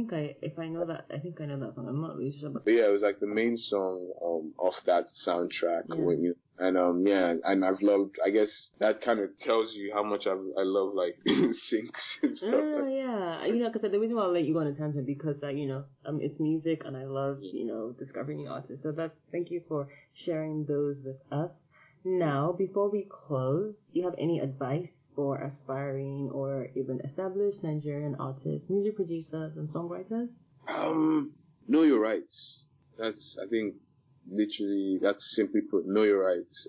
song. I'm not really sure, but yeah, it was like the main song off that soundtrack. Yeah. And I've loved. I guess that kind of tells you how much I love like syncs and stuff. Yeah. Because the reason why I let you go on a tangent because it's music and I love discovering new artists. So thank you for sharing those with us. Now, before we close, do you have any advice for aspiring or even established Nigerian artists, music producers, and songwriters? Know your rights. That's simply put, know your rights.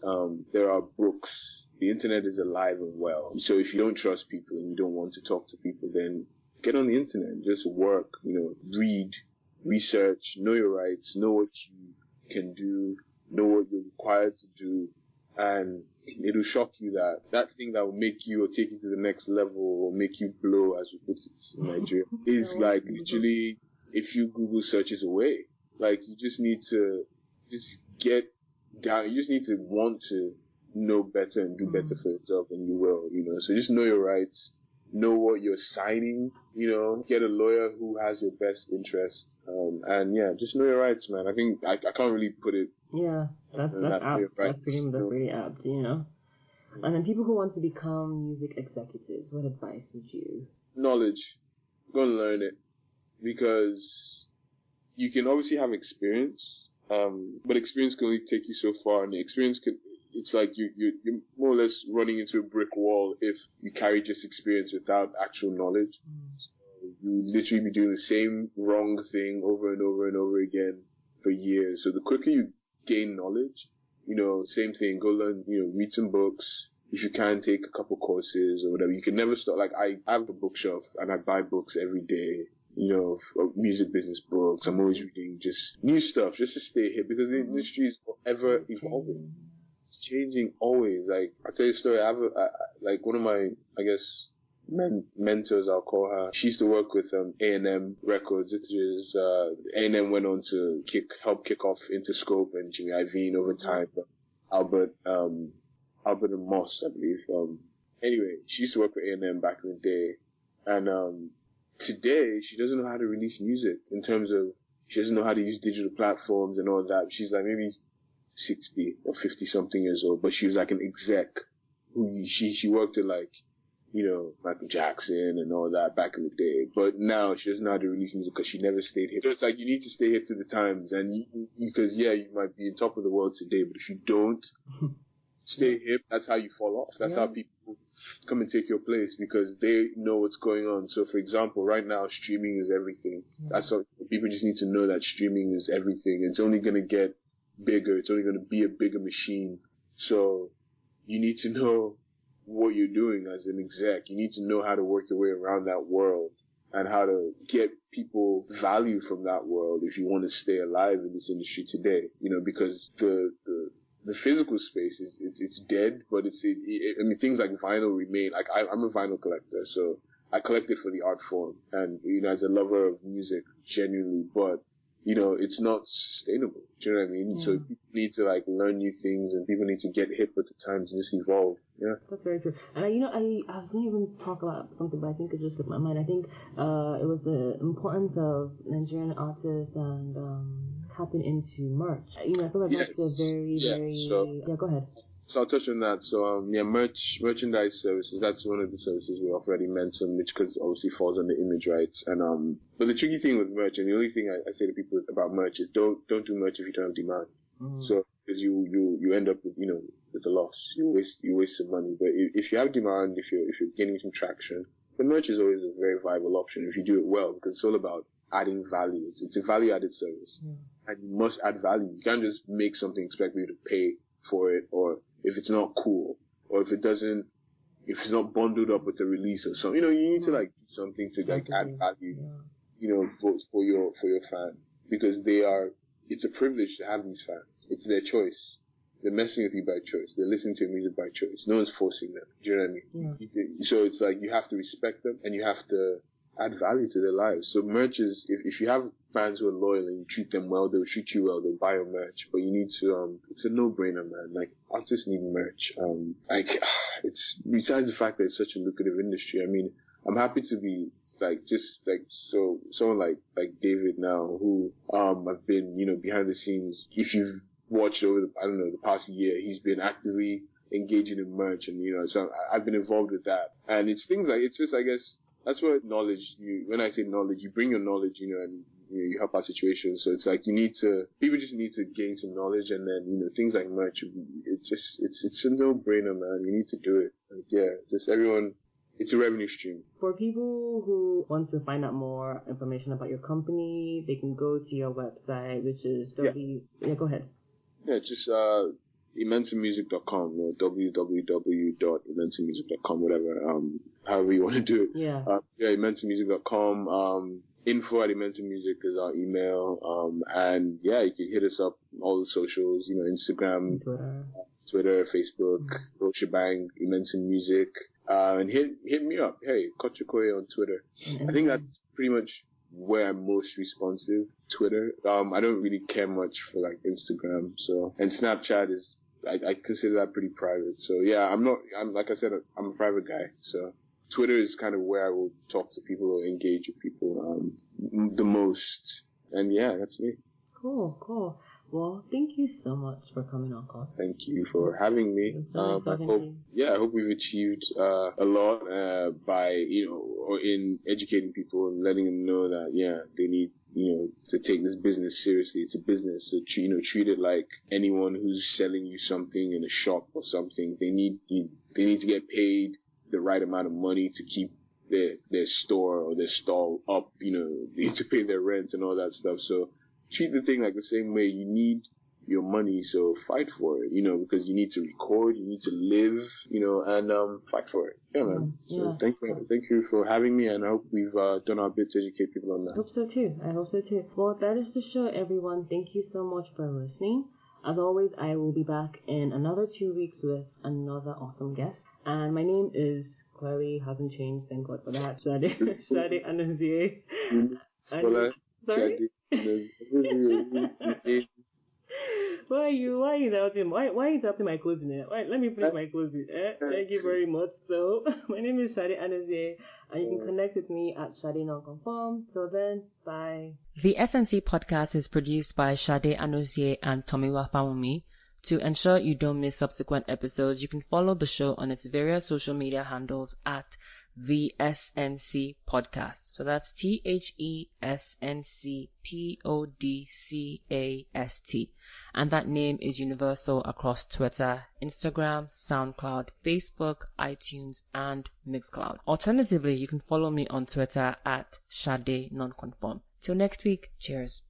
There are books. The internet is alive and well. So if you don't trust people and you don't want to talk to people, then get on the internet. Just work, read, research, know your rights, know what you can do, know what you're required to do. And it'll shock you that thing that will make you or take you to the next level or make you blow, as we put it in Nigeria, is like literally a few Google searches away. Like you just need to get down. You just need to want to know better and do better for yourself, and you will. So just know your rights. Know what you're signing. Get a lawyer who has your best interest. And yeah, just know your rights, man. I think I can't really put it. Yeah, that's apt. That's pretty apt, And then people who want to become music executives, what advice would you? Knowledge. Go and learn it. Because you can obviously have experience, but experience can only take you so far, and the experience it's like you're more or less running into a brick wall if you carry just experience without actual knowledge. So you literally be doing the same wrong thing over and over and over again for years. So the quicker you gain knowledge, same thing, go learn, read some books. If you can, take a couple courses or whatever. You can never stop. Like I have a bookshelf and I buy books every day. Music business books. I'm always reading just new stuff just to stay here because the industry is forever evolving. It's changing always. Like, I'll tell you a story. I have one of my, I guess, mentors, I'll call her. She used to work with A&M Records, which is A&M went on to help kick off Interscope and Jimmy Iovine over time. But Albert and Moss, I believe. Anyway, she used to work with A&M back in the day, and today, she doesn't know how to release music in terms of, she doesn't know how to use digital platforms and all that. She's like maybe 60 or 50 something years old, but she was like an exec who she worked at like, Michael Jackson and all that back in the day. But now she doesn't know how to release music because she never stayed hip. So it's like you need to stay hip to the times and because you might be on top of the world today, but if you don't stay hip, that's how you fall off. That's how people come and take your place because they know what's going on. So, for example, right now, streaming is everything. That's what people just need to know, that streaming is everything. It's only going to get bigger. It's only going to be a bigger machine. So, you need to know what you're doing as an exec. You need to know how to work your way around that world and how to get people value from that world if you want to stay alive in this industry today. Because the physical space it's dead, but things like vinyl remain. Like I'm a vinyl collector, so I collect it for the art form, and as a lover of music, genuinely. But it's not sustainable. Do you know what I mean? Yeah. So people need to learn new things, and people need to get hip with the times and just evolve. Yeah, that's very true. And I was going to even talk about something, but I think it just slipped my mind. I think it was the importance of Nigerian artists and tapping into merch. I feel like that's a very go ahead. So I'll touch on that. So merchandise services. That's one of the services we offer at Imensum, which obviously falls under image rights. And but the tricky thing with merch, and the only thing I say to people about merch is don't do merch if you don't have demand. So because you end up with a loss. You waste some money. But if you have demand, if you're gaining some traction, the merch is always a very viable option if you do it well, because it's all about adding value. It's a value added service, and you must add value. You can't just make something expect you to pay for it, or if it's not cool, or if it's not bundled up with a release or something. You need to do something to add value. For your fan, because it's a privilege to have these fans. It's their choice. they're messing with you by choice. They're listening to your music by choice. No one's forcing them. Do you know what I mean? Yeah. So it's like you have to respect them and you have to add value to their lives. So merch is, if you have fans who are loyal and you treat them well, they'll treat you well, they'll buy your merch. But you need to, it's a no-brainer, man. Like, artists need merch. It's, besides the fact that it's such a lucrative industry, I mean, I'm happy to be, so someone like David now, who, I've been, behind the scenes. If you've watched over the past year, he's been actively engaging in merch and, so I've been involved with that. And it's things like, it's just, I guess, that's what knowledge, when I say knowledge, you bring your knowledge, and you help out situations. So it's like people just need to gain some knowledge, and then, things like merch, it's a no-brainer, man. You need to do it. Like, yeah, just everyone, it's a revenue stream. For people who want to find out more information about your company, they can go to your website, which is go ahead. Yeah, just, immensemusic.com, www.immensemusic.com, whatever, however you want to do it. Yeah. Immensemusic.com, info@immensemusic is our email, and yeah, you can hit us up on all the socials, Instagram, Twitter, Facebook, whole shebang, Immense Music, and hit me up. Hey, Koch Okoye on Twitter. I think that's pretty much where I'm most responsive. Twitter. I don't really care much for like Instagram, and Snapchat is, I consider that pretty private. So yeah, I'm like I said, I'm a private guy. So Twitter is kind of where I will talk to people or engage with people, the most. And yeah, that's me. Cool. Well, thank you so much for coming on, Koch. Thank you for having me. I hope we've achieved a lot by, or in educating people and letting them know that, they need, to take this business seriously. It's a business. So, treat it like anyone who's selling you something in a shop or something. They need to get paid the right amount of money to keep their store or their stall up. They need to pay their rent and all that stuff. So, treat the thing like the same way. You need your money, so fight for it, because you need to record, you need to live, and fight for it. Yeah, man. So thank you for having me, and I hope we've done our bit to educate people on that. I hope so too. Well, that is the show, everyone. Thank you so much for listening. As always, I will be back in another 2 weeks with another awesome guest. And my name is Chloe, hasn't changed, thank God for that. Shade Ananzie. Sorry? Why are you doubting? Why are you doubting my closing? Let me finish my closing. Thank you very much. So, my name is Shade Anazie, and you can connect with me at Shade Nonconform. So then, bye. The SNC podcast is produced by Shade Anazie and Tomiwa Pawumi. To ensure you don't miss subsequent episodes, you can follow the show on its various social media handles at TheSNCPodcast. So that's TheSNCPodcast. And that name is universal across Twitter, Instagram, SoundCloud, Facebook, iTunes, and Mixcloud. Alternatively, you can follow me on Twitter at Shade Nonconform. Till next week, cheers.